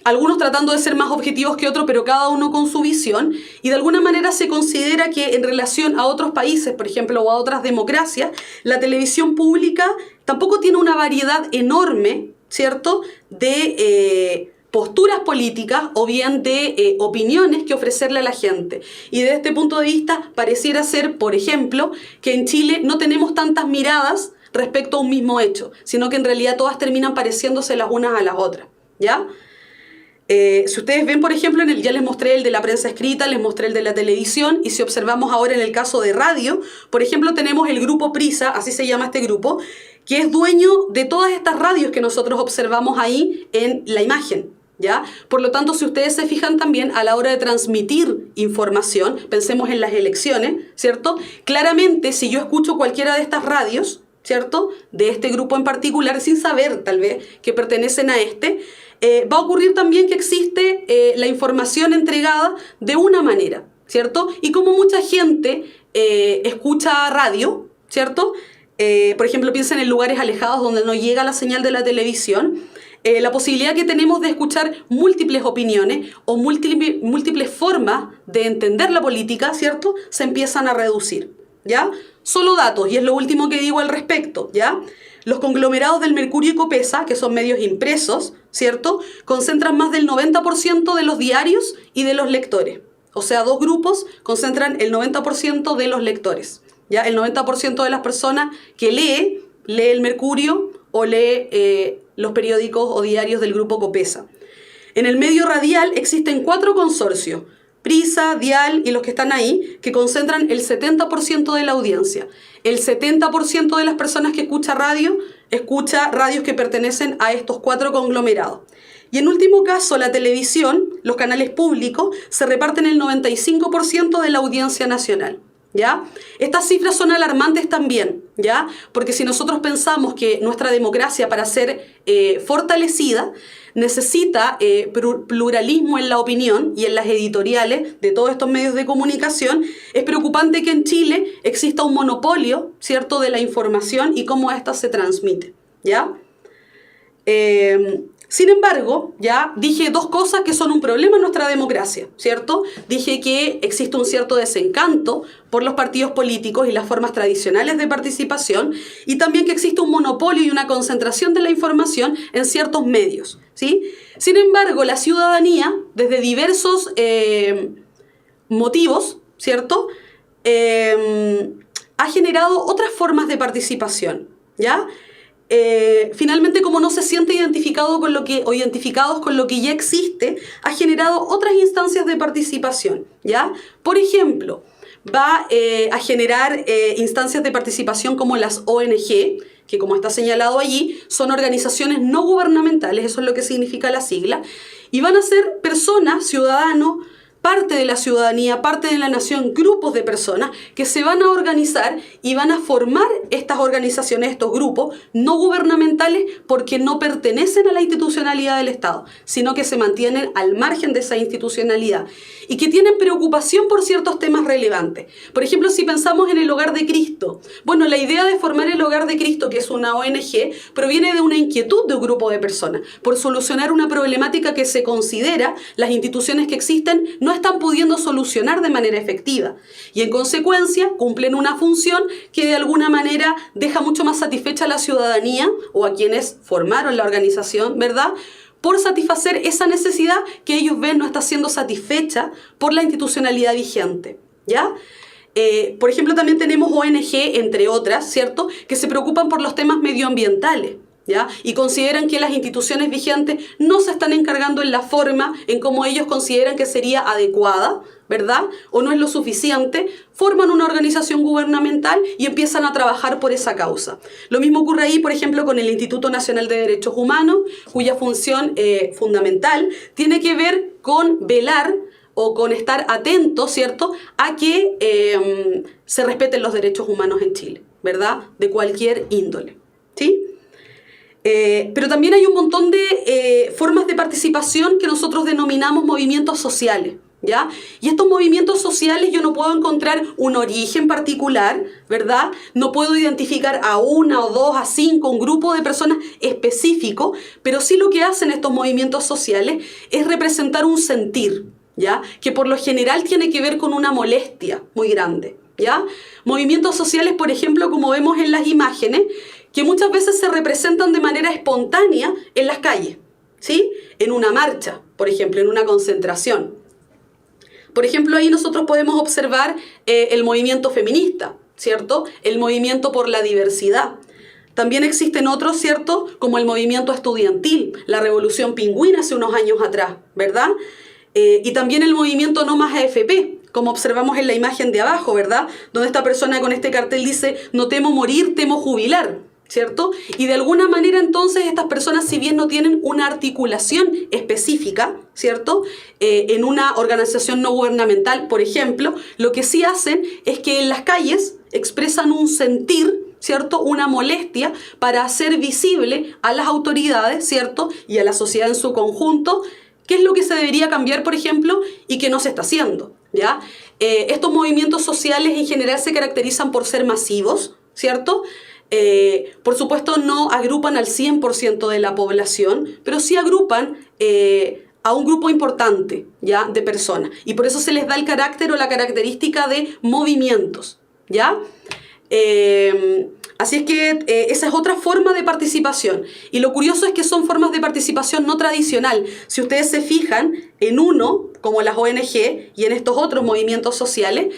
Algunos tratando de ser más objetivos que otros, pero cada uno con su visión, y de alguna manera se considera que en relación a otros países, por ejemplo, o a otras democracias, la televisión pública tampoco tiene una variedad enorme, ¿cierto?, de posturas políticas o bien de opiniones que ofrecerle a la gente. Y desde este punto de vista pareciera ser, por ejemplo, que en Chile no tenemos tantas miradas respecto a un mismo hecho, sino que en realidad todas terminan pareciéndose las unas a las otras, ¿ya? Si ustedes ven, por ejemplo, ya les mostré el de la prensa escrita, les mostré el de la televisión, y si observamos ahora en el caso de radio, por ejemplo, tenemos el grupo Prisa, así se llama este grupo, que es dueño de todas estas radios que nosotros observamos ahí en la imagen, ¿ya? Por lo tanto, si ustedes se fijan también a la hora de transmitir información, pensemos en las elecciones, ¿cierto? Claramente, si yo escucho cualquiera de estas radios, ¿cierto? De este grupo en particular, sin saber tal vez que pertenecen a va a ocurrir también que existe la información entregada de una manera, ¿cierto? Y como mucha gente escucha radio, ¿cierto? Por ejemplo, piensen en lugares alejados donde no llega la señal de la televisión, la posibilidad que tenemos de escuchar múltiples opiniones o múltiples formas de entender la política, ¿cierto? Se empiezan a reducir, ¿ya? Solo datos, y es lo último que digo al respecto, ¿ya? Los conglomerados del Mercurio y Copesa, que son medios impresos, ¿cierto? Concentran más del 90% de los diarios y de los lectores. O sea, dos grupos concentran el 90% de los lectores, ¿ya? El 90% de las personas que lee el Mercurio o lee los periódicos o diarios del grupo Copesa. En el medio radial existen 4 consorcios, Prisa, Dial y los que están ahí, que concentran el 70% de la audiencia. El 70% de las personas que escucha radios que pertenecen a estos 4 conglomerados. Y en último caso, la televisión, los canales públicos, se reparten el 95% de la audiencia nacional, ¿ya? Estas cifras son alarmantes también, ¿ya? Porque si nosotros pensamos que nuestra democracia, para ser fortalecida, necesita pluralismo en la opinión y en las editoriales de todos estos medios de comunicación, es preocupante que en Chile exista un monopolio, ¿cierto?, de la información y cómo ésta se transmite, ¿ya? Sin embargo, ya dije 2 cosas que son un problema en nuestra democracia, ¿cierto? Dije que existe un cierto desencanto por los partidos políticos y las formas tradicionales de participación, y también que existe un monopolio y una concentración de la información en ciertos medios, ¿sí? Sin embargo, la ciudadanía, desde diversos motivos, ¿cierto?, ha generado otras formas de participación, ¿ya? Finalmente, como no se siente identificados con lo que ya existe, ha generado otras instancias de participación, ¿ya? Por ejemplo, va a generar instancias de participación como las ONG, que, como está señalado allí, son organizaciones no gubernamentales, eso es lo que significa la sigla, y van a ser personas, ciudadanos, parte de la ciudadanía, parte de la nación, grupos de personas que se van a organizar y van a formar estas organizaciones, estos grupos no gubernamentales, porque no pertenecen a la institucionalidad del Estado, sino que se mantienen al margen de esa institucionalidad y que tienen preocupación por ciertos temas relevantes. Por ejemplo, si pensamos en el Hogar de Cristo, bueno, la idea de formar el Hogar de Cristo, que es una ONG, proviene de una inquietud de un grupo de personas por solucionar una problemática que se considera las instituciones que existen no están pudiendo solucionar de manera efectiva, y en consecuencia cumplen una función que de alguna manera deja mucho más satisfecha a la ciudadanía o a quienes formaron la organización, ¿verdad?, por satisfacer esa necesidad que ellos ven no está siendo satisfecha por la institucionalidad vigente, ¿ya? Por ejemplo, también tenemos ONG, entre otras, ¿cierto?, que se preocupan por los temas medioambientales, ¿ya? Y consideran que las instituciones vigentes no se están encargando en la forma en como ellos consideran que sería adecuada, ¿verdad?, o no es lo suficiente, forman una organización gubernamental y empiezan a trabajar por esa causa. Lo mismo ocurre ahí, por ejemplo, con el Instituto Nacional de Derechos Humanos, cuya función fundamental tiene que ver con velar o con estar atento, ¿cierto?, a que se respeten los derechos humanos en Chile, ¿verdad?, de cualquier índole, ¿sí? Pero también hay un montón de formas de participación que nosotros denominamos movimientos sociales, ¿ya? Y estos movimientos sociales yo no puedo encontrar un origen particular, ¿verdad? No puedo identificar a 1 o 2, a 5, un grupo de personas específico, pero sí lo que hacen estos movimientos sociales es representar un sentir, ¿ya?, que por lo general tiene que ver con una molestia muy grande, ¿ya? Movimientos sociales, por ejemplo, como vemos en las imágenes, que muchas veces se representan de manera espontánea en las calles, ¿sí?, en una marcha, por ejemplo, en una concentración. Por ejemplo, ahí nosotros podemos observar el movimiento feminista, ¿cierto?, el movimiento por la diversidad. También existen otros, ¿cierto?, como el movimiento estudiantil, la Revolución Pingüina hace unos años atrás, ¿verdad? Y también el movimiento No Más AFP, como observamos en la imagen de abajo, ¿verdad?, donde esta persona con este cartel dice: no temo morir, temo jubilar, ¿cierto? Y de alguna manera entonces estas personas, si bien no tienen una articulación específica, ¿cierto? En una organización no gubernamental, por ejemplo, lo que sí hacen es que en las calles expresan un sentir, ¿cierto? Una molestia para hacer visible a las autoridades, ¿cierto? Y a la sociedad en su conjunto, qué es lo que se debería cambiar, por ejemplo, y qué no se está haciendo, ¿ya? Estos movimientos sociales en general se caracterizan por ser masivos, ¿cierto? Por supuesto no agrupan al 100% de la población, pero sí agrupan a un grupo importante, ¿ya? De personas. Y por eso se les da el carácter o la característica de movimientos, ¿ya? Así es que esa es otra forma de participación. Y lo curioso es que son formas de participación no tradicional. Si ustedes se fijan en uno, como las ONG, y en estos otros movimientos sociales,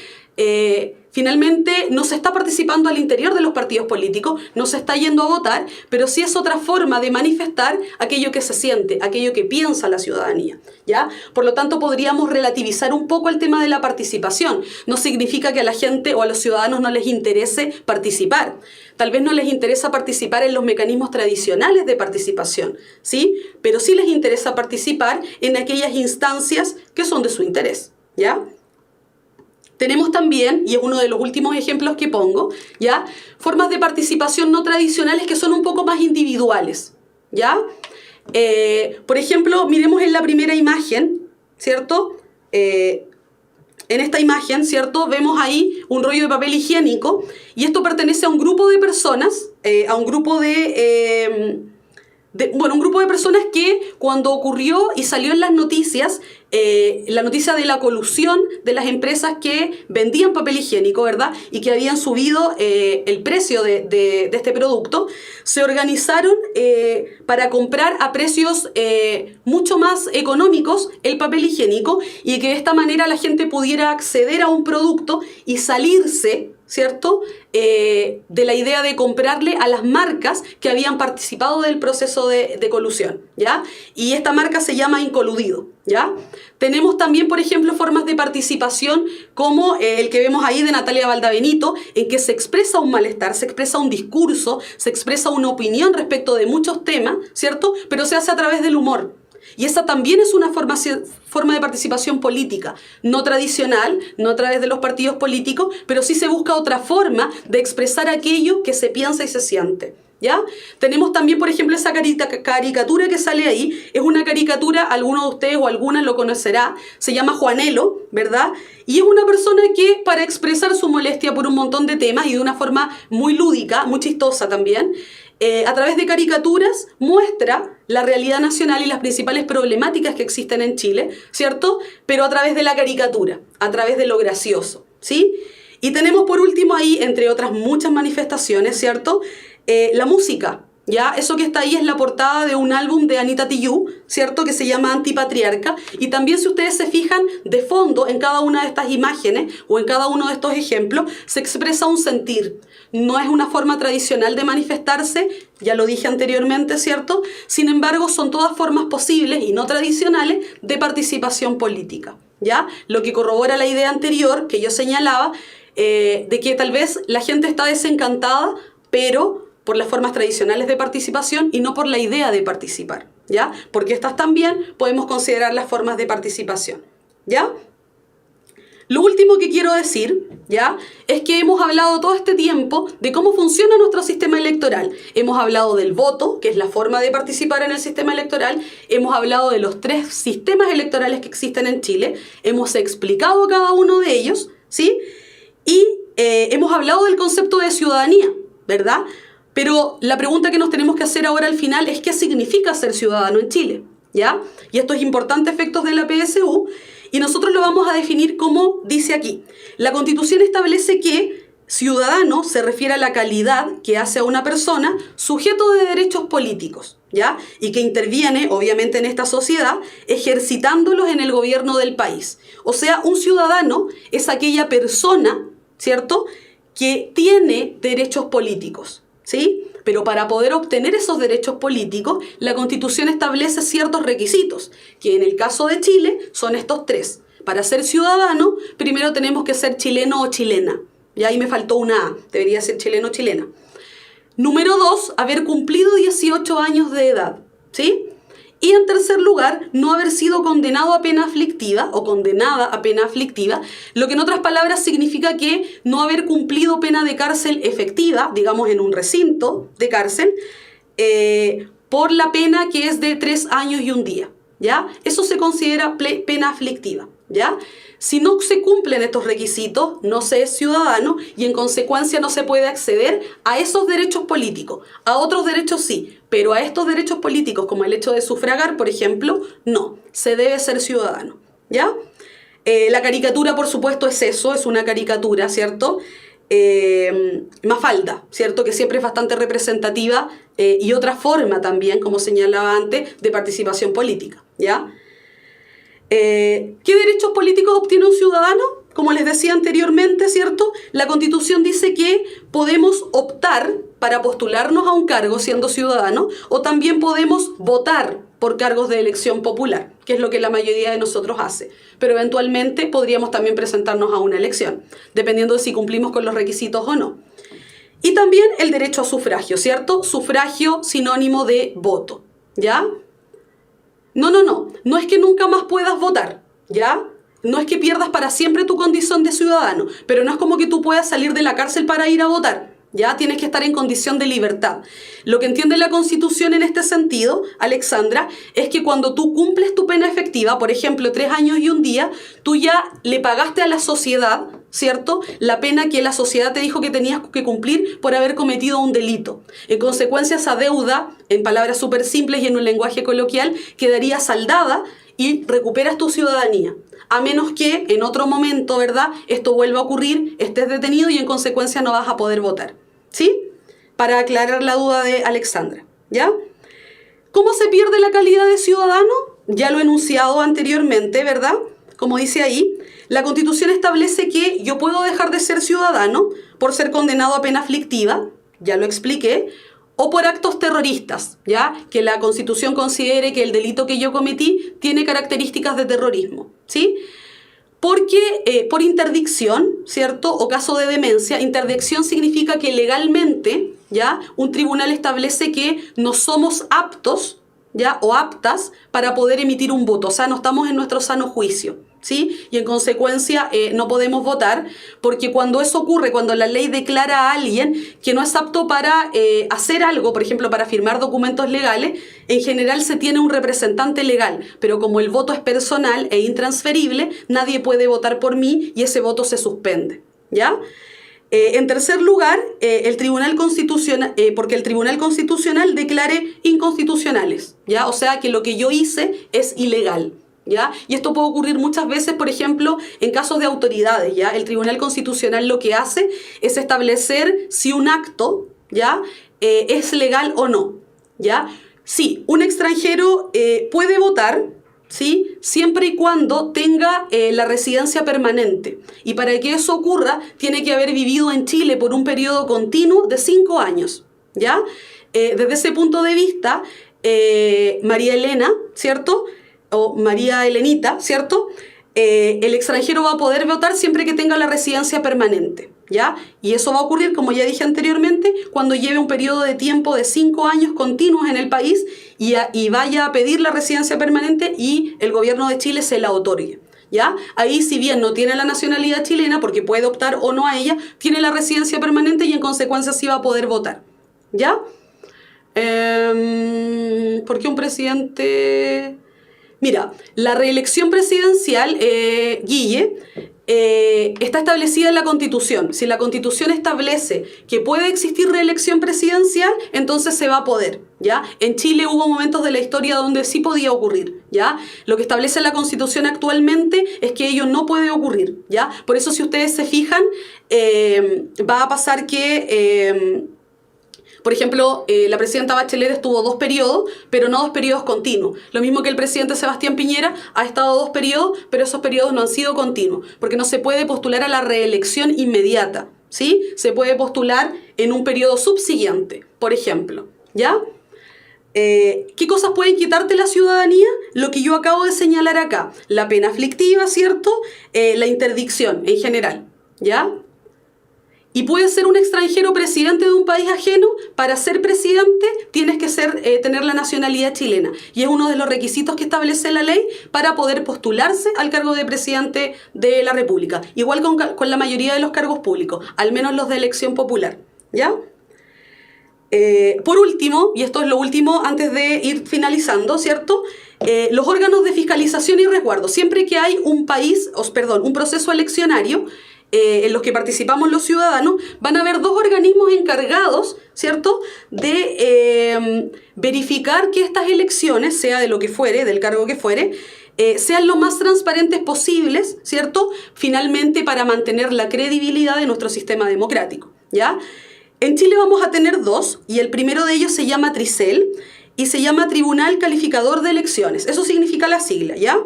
finalmente no se está participando al interior de los partidos políticos, no se está yendo a votar, pero sí es otra forma de manifestar aquello que se siente, aquello que piensa la ciudadanía, ¿ya? Por lo tanto, podríamos relativizar un poco el tema de la participación. No significa que a la gente o a los ciudadanos no les interese participar. Tal vez no les interesa participar en los mecanismos tradicionales de participación, ¿sí? Pero sí les interesa participar en aquellas instancias que son de su interés, ¿ya? Tenemos también, y es uno de los últimos ejemplos que pongo, ¿ya? Formas de participación no tradicionales que son un poco más individuales, ¿ya? Por ejemplo, miremos en la primera imagen, ¿cierto? En esta imagen, ¿cierto? Vemos ahí un rollo de papel higiénico y esto pertenece a un grupo de personas, a un grupo un grupo de personas que cuando ocurrió y salió en las noticias, la noticia de la colusión de las empresas que vendían papel higiénico, ¿verdad? Y que habían subido el precio de este producto, se organizaron para comprar a precios mucho más económicos el papel higiénico y que de esta manera la gente pudiera acceder a un producto y salirse, ¿cierto? De la idea de comprarle a las marcas que habían participado del proceso de colusión, ¿ya? Y esta marca se llama Incoludido, ¿ya? Tenemos también, por ejemplo, formas de participación como el que vemos ahí de Natalia Valdabenito, en que se expresa un malestar, se expresa un discurso, se expresa una opinión respecto de muchos temas, ¿cierto? Pero se hace a través del humor. Y esa también es una forma de participación política, no tradicional, no a través de los partidos políticos, pero sí se busca otra forma de expresar aquello que se piensa y se siente, ¿ya? Tenemos también, por ejemplo, esa caricatura que sale ahí, es una caricatura, alguno de ustedes o alguna lo conocerá, se llama Juanelo, ¿verdad? Y es una persona que para expresar su molestia por un montón de temas y de una forma muy lúdica, muy chistosa también, a través de caricaturas muestra la realidad nacional y las principales problemáticas que existen en Chile, ¿cierto? Pero a través de la caricatura, a través de lo gracioso, ¿sí? Y tenemos por último ahí, entre otras muchas manifestaciones, ¿cierto? La música, ¿ya? Eso que está ahí es la portada de un álbum de Anita Tijoux, ¿cierto? Que se llama Antipatriarca. Y también si ustedes se fijan, de fondo, en cada una de estas imágenes o en cada uno de estos ejemplos, se expresa un sentir. No es una forma tradicional de manifestarse, ya lo dije anteriormente, ¿cierto? Sin embargo, son todas formas posibles y no tradicionales de participación política, ¿ya? Lo que corrobora la idea anterior que yo señalaba, de que tal vez la gente está desencantada, pero por las formas tradicionales de participación y no por la idea de participar, ¿ya? Porque estas también podemos considerar las formas de participación, ¿ya? Lo último que quiero decir, ¿ya? Es que hemos hablado todo este tiempo de cómo funciona nuestro sistema electoral. Hemos hablado del voto, que es la forma de participar en el sistema electoral. Hemos hablado de los 3 sistemas electorales que existen en Chile. Hemos explicado cada uno de ellos, ¿sí? Y hemos hablado del concepto de ciudadanía, ¿verdad? Pero la pregunta que nos tenemos que hacer ahora al final es ¿qué significa ser ciudadano en Chile? ¿Ya? Y estos importantes efectos de la PSU, y nosotros lo vamos a definir como dice aquí. La Constitución establece que ciudadano se refiere a la calidad que hace a una persona sujeto de derechos políticos, ¿ya? Y que interviene, obviamente, en esta sociedad, ejercitándolos en el gobierno del país. O sea, un ciudadano es aquella persona, ¿cierto?, que tiene derechos políticos, ¿sí? Pero para poder obtener esos derechos políticos, la Constitución establece ciertos requisitos, que en el caso de Chile son estos 3. Para ser ciudadano, primero tenemos que ser chileno o chilena. Y ahí me faltó una A, debería ser chileno o chilena. Número 2, haber cumplido 18 años de edad, ¿sí? Y en tercer lugar, no haber sido condenado a pena aflictiva o condenada a pena aflictiva, lo que en otras palabras significa que no haber cumplido pena de cárcel efectiva, digamos en un recinto de cárcel, por la pena que es de 3 años y un día, ¿ya? Eso se considera pena aflictiva, ¿ya? Si no se cumplen estos requisitos, no se es ciudadano y en consecuencia no se puede acceder a esos derechos políticos. A otros derechos sí, pero a estos derechos políticos, como el hecho de sufragar, por ejemplo, no. Se debe ser ciudadano, ¿ya? La caricatura, por supuesto, es eso, es una caricatura, ¿cierto? Mafalda, ¿cierto? Que siempre es bastante representativa y otra forma también, como señalaba antes, de participación política, ¿ya? ¿Qué derechos políticos obtiene un ciudadano? Como les decía anteriormente, ¿cierto? La Constitución dice que podemos optar para postularnos a un cargo siendo ciudadano o también podemos votar por cargos de elección popular, que es lo que la mayoría de nosotros hace. Pero eventualmente podríamos también presentarnos a una elección, dependiendo de si cumplimos con los requisitos o no. Y también el derecho a sufragio, ¿cierto? Sufragio sinónimo de voto, ¿ya? No es que nunca más puedas votar, ¿ya? No es que pierdas para siempre tu condición de ciudadano, pero no es como que tú puedas salir de la cárcel para ir a votar, ¿ya? Tienes que estar en condición de libertad. Lo que entiende la Constitución en este sentido, Alexandra, es que cuando tú cumples tu pena efectiva, por ejemplo, 3 años y un día, tú ya le pagaste a la sociedad, ¿cierto?, la pena que la sociedad te dijo que tenías que cumplir por haber cometido un delito. En consecuencia, esa deuda, en palabras súper simples y en un lenguaje coloquial, quedaría saldada y recuperas tu ciudadanía. A menos que en otro momento, ¿verdad?, esto vuelva a ocurrir, estés detenido y en consecuencia no vas a poder votar, ¿sí? Para aclarar la duda de Alexandra, ¿ya? ¿Cómo se pierde la calidad de ciudadano? Ya lo he enunciado anteriormente, ¿verdad? Como dice ahí, la Constitución establece que yo puedo dejar de ser ciudadano por ser condenado a pena aflictiva, ya lo expliqué, o por actos terroristas, ¿ya? Que la Constitución considere que el delito que yo cometí tiene características de terrorismo, ¿sí? Porque por interdicción, ¿cierto? O caso de demencia, interdicción significa que legalmente, ¿ya?, un tribunal establece que no somos aptos, ¿ya?, o aptas para poder emitir un voto, o sea, no estamos en nuestro sano juicio, ¿sí? Y en consecuencia no podemos votar, porque cuando eso ocurre, cuando la ley declara a alguien que no es apto para hacer algo, por ejemplo, para firmar documentos legales, en general se tiene un representante legal, pero como el voto es personal e intransferible, nadie puede votar por mí y ese voto se suspende, ¿ya? En tercer lugar, el Tribunal Constitucional, porque el Tribunal Constitucional declare inconstitucionales, ¿ya? O sea que lo que yo hice es ilegal, ¿ya? Y esto puede ocurrir muchas veces, por ejemplo, en casos de autoridades, ¿ya? El Tribunal Constitucional lo que hace es establecer si un acto, ¿ya?, es legal o no, ¿ya? Sí, un extranjero puede votar, ¿sí?, siempre y cuando tenga la residencia permanente. Y para que eso ocurra, tiene que haber vivido en Chile por un periodo continuo de 5 años, ¿ya? Desde ese punto de vista, María Elena, ¿cierto?, o María Elenita, ¿cierto?, el extranjero va a poder votar siempre que tenga la residencia permanente, ¿ya? Y eso va a ocurrir, como ya dije anteriormente, cuando lleve un periodo de tiempo de 5 años continuos en el país y vaya a pedir la residencia permanente y el gobierno de Chile se la otorgue, ¿ya? Ahí, si bien no tiene la nacionalidad chilena, porque puede optar o no a ella, tiene la residencia permanente y en consecuencia sí va a poder votar, ¿ya? ¿Por qué un presidente...? Mira, la reelección presidencial, Guille, está establecida en la Constitución. Si la Constitución establece que puede existir reelección presidencial, entonces se va a poder, ¿ya? En Chile hubo momentos de la historia donde sí podía ocurrir, ¿ya? Lo que establece la Constitución actualmente es que ello no puede ocurrir, ¿ya? Por eso, si ustedes se fijan, va a pasar que... por ejemplo, la presidenta Bachelet estuvo 2 periodos, pero no 2 periodos continuos. Lo mismo que el presidente Sebastián Piñera ha estado 2 periodos, pero esos periodos no han sido continuos, porque no se puede postular a la reelección inmediata, ¿sí? Se puede postular en un periodo subsiguiente, por ejemplo, ¿ya? ¿Qué cosas pueden quitarte la ciudadanía? Lo que yo acabo de señalar acá, la pena aflictiva, ¿cierto? La interdicción en general, ¿ya? Y puede ser un extranjero presidente de un país ajeno. Para ser presidente tienes que tener la nacionalidad chilena. Y es uno de los requisitos que establece la ley para poder postularse al cargo de presidente de la República. Igual con la mayoría de los cargos públicos, al menos los de elección popular. ¿Ya? Por último, y esto es lo último antes de ir finalizando, ¿cierto? Los órganos de fiscalización y resguardo. Siempre que hay un proceso eleccionario, en los que participamos los ciudadanos, van a haber dos organismos encargados, ¿cierto?, de verificar que estas elecciones, sea de lo que fuere, del cargo que fuere, sean lo más transparentes posibles, ¿cierto?, finalmente para mantener la credibilidad de nuestro sistema democrático, ¿ya? En Chile vamos a tener dos, y el primero de ellos se llama TRICEL, y se llama Tribunal Calificador de Elecciones. Eso significa la sigla, ¿ya?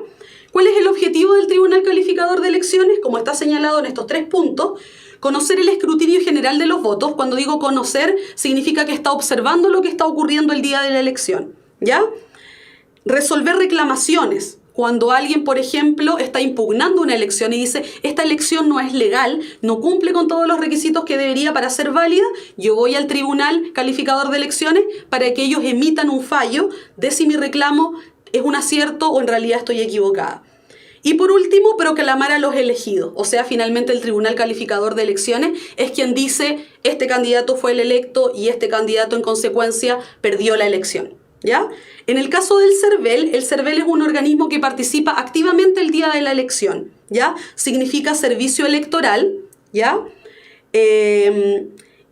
¿Cuál es el objetivo del Tribunal Calificador de Elecciones? Como está señalado en estos 3 puntos, conocer el escrutinio general de los votos. Cuando digo conocer, significa que está observando lo que está ocurriendo el día de la elección, ¿ya? Resolver reclamaciones. Cuando alguien, por ejemplo, está impugnando una elección y dice, esta elección no es legal, no cumple con todos los requisitos que debería para ser válida, yo voy al Tribunal Calificador de Elecciones para que ellos emitan un fallo de si mi reclamo es un acierto o en realidad estoy equivocada. Y por último, proclamar a los elegidos. O sea, finalmente el Tribunal Calificador de Elecciones es quien dice, este candidato fue el electo y este candidato en consecuencia perdió la elección, ¿ya? En el caso del CERVEL, el CERVEL es un organismo que participa activamente el día de la elección, ¿ya? Significa servicio electoral, ¿ya?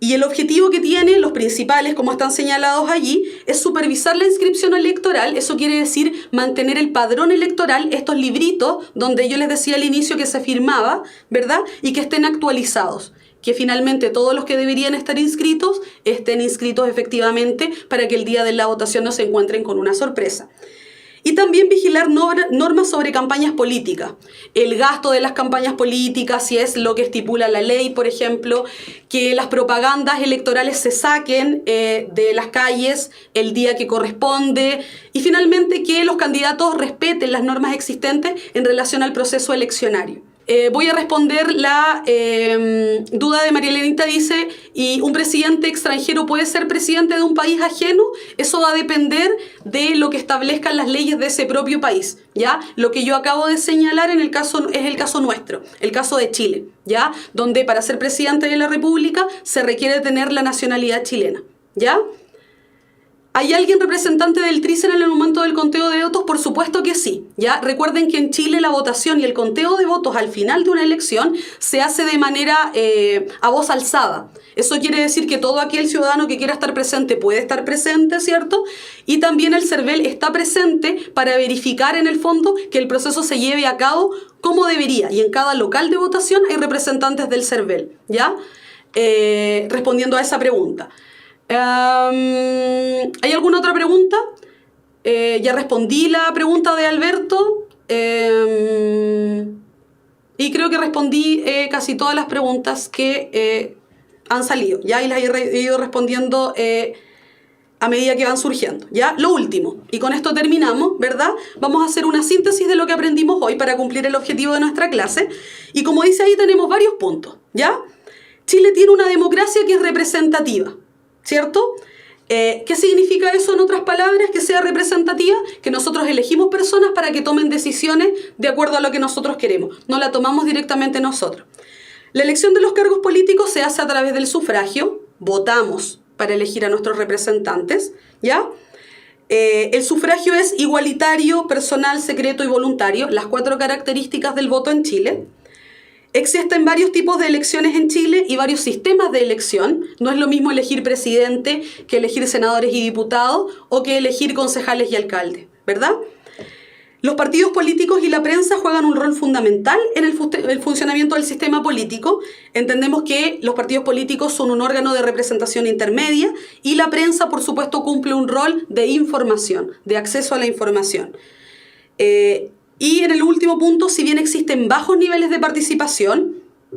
Y el objetivo que tiene, los principales, como están señalados allí, es supervisar la inscripción electoral. Eso quiere decir mantener el padrón electoral, estos libritos donde yo les decía al inicio que se firmaba, ¿verdad? Y que estén actualizados. Que finalmente todos los que deberían estar inscritos estén inscritos efectivamente para que el día de la votación no se encuentren con una sorpresa. Y también vigilar normas sobre campañas políticas. El gasto de las campañas políticas, si es lo que estipula la ley, por ejemplo, que las propagandas electorales se saquen de las calles el día que corresponde. Y finalmente que los candidatos respeten las normas existentes en relación al proceso eleccionario. Voy a responder la duda de María Elenita, dice, ¿y un presidente extranjero puede ser presidente de un país ajeno? Eso va a depender de lo que establezcan las leyes de ese propio país, ¿ya? Lo que yo acabo de señalar es el caso nuestro, el caso de Chile, ¿ya? Donde para ser presidente de la República se requiere tener la nacionalidad chilena, ¿ya? ¿Hay alguien representante del TRICEL en el momento del conteo de votos? Por supuesto que sí. ¿Ya? Recuerden que en Chile la votación y el conteo de votos al final de una elección se hace de manera a voz alzada. Eso quiere decir que todo aquel ciudadano que quiera estar presente puede estar presente, ¿cierto? Y también el CERVEL está presente para verificar en el fondo que el proceso se lleve a cabo como debería. Y en cada local de votación hay representantes del CERVEL, ¿ya? Respondiendo a esa pregunta. ¿Hay alguna otra pregunta? Ya respondí la pregunta de Alberto y creo que respondí casi todas las preguntas que han salido, ¿ya? Y las he ido respondiendo a medida que van surgiendo, ¿ya? Lo último, y con esto terminamos, ¿verdad? Vamos a hacer una síntesis de lo que aprendimos hoy para cumplir el objetivo de nuestra clase. Y como dice ahí, tenemos varios puntos, ¿ya? Chile tiene una democracia que es representativa, ¿cierto? ¿Qué significa eso en otras palabras? Que sea representativa, que nosotros elegimos personas para que tomen decisiones de acuerdo a lo que nosotros queremos. No la tomamos directamente nosotros. La elección de los cargos políticos se hace a través del sufragio. Votamos para elegir a nuestros representantes, ¿ya? El sufragio es igualitario, personal, secreto y voluntario, las 4 características del voto en Chile. Existen varios tipos de elecciones en Chile y varios sistemas de elección. No es lo mismo elegir presidente que elegir senadores y diputados o que elegir concejales y alcaldes, ¿verdad? Los partidos políticos y la prensa juegan un rol fundamental en el funcionamiento del sistema político. Entendemos que los partidos políticos son un órgano de representación intermedia y la prensa, por supuesto, cumple un rol de información, de acceso a la información. Y en el último punto, si bien existen bajos niveles de participación,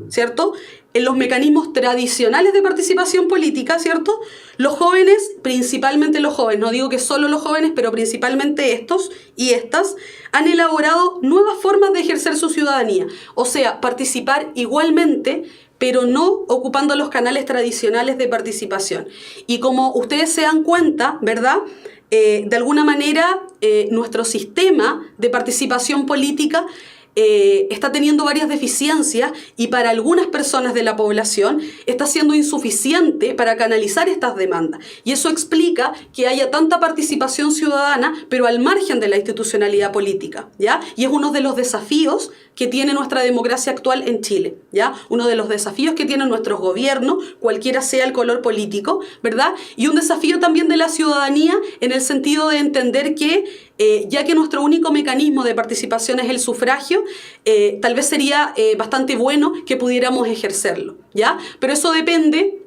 ¿cierto? En los mecanismos tradicionales de participación política, ¿cierto? Los jóvenes, principalmente los jóvenes, no digo que solo los jóvenes, pero principalmente estos y estas, han elaborado nuevas formas de ejercer su ciudadanía. O sea, participar igualmente, pero no ocupando los canales tradicionales de participación. Y como ustedes se dan cuenta, ¿verdad?, de alguna manera nuestro sistema de participación política está teniendo varias deficiencias y para algunas personas de la población está siendo insuficiente para canalizar estas demandas. Y eso explica que haya tanta participación ciudadana, pero al margen de la institucionalidad política, ¿ya? Y es uno de los desafíos que tiene nuestra democracia actual en Chile, ¿ya? Uno de los desafíos que tienen nuestros gobiernos, cualquiera sea el color político, ¿verdad? Y un desafío también de la ciudadanía en el sentido de entender que ya que nuestro único mecanismo de participación es el sufragio, tal vez sería bastante bueno que pudiéramos ejercerlo, ¿ya? Pero eso depende,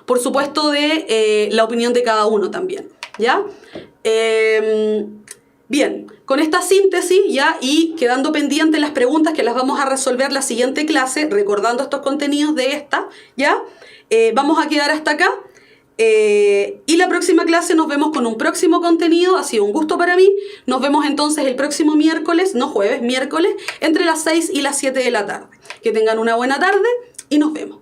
por supuesto, de la opinión de cada uno también, ¿ya? Bien, con esta síntesis ya y quedando pendientes las preguntas que las vamos a resolver la siguiente clase, recordando estos contenidos de esta, ¿ya? Vamos a quedar hasta acá. Y la próxima clase nos vemos con un próximo contenido. Ha sido un gusto para mí. Nos vemos entonces el próximo miércoles, no jueves, miércoles, entre las 6 y las 7 de la tarde. Que tengan una buena tarde y nos vemos.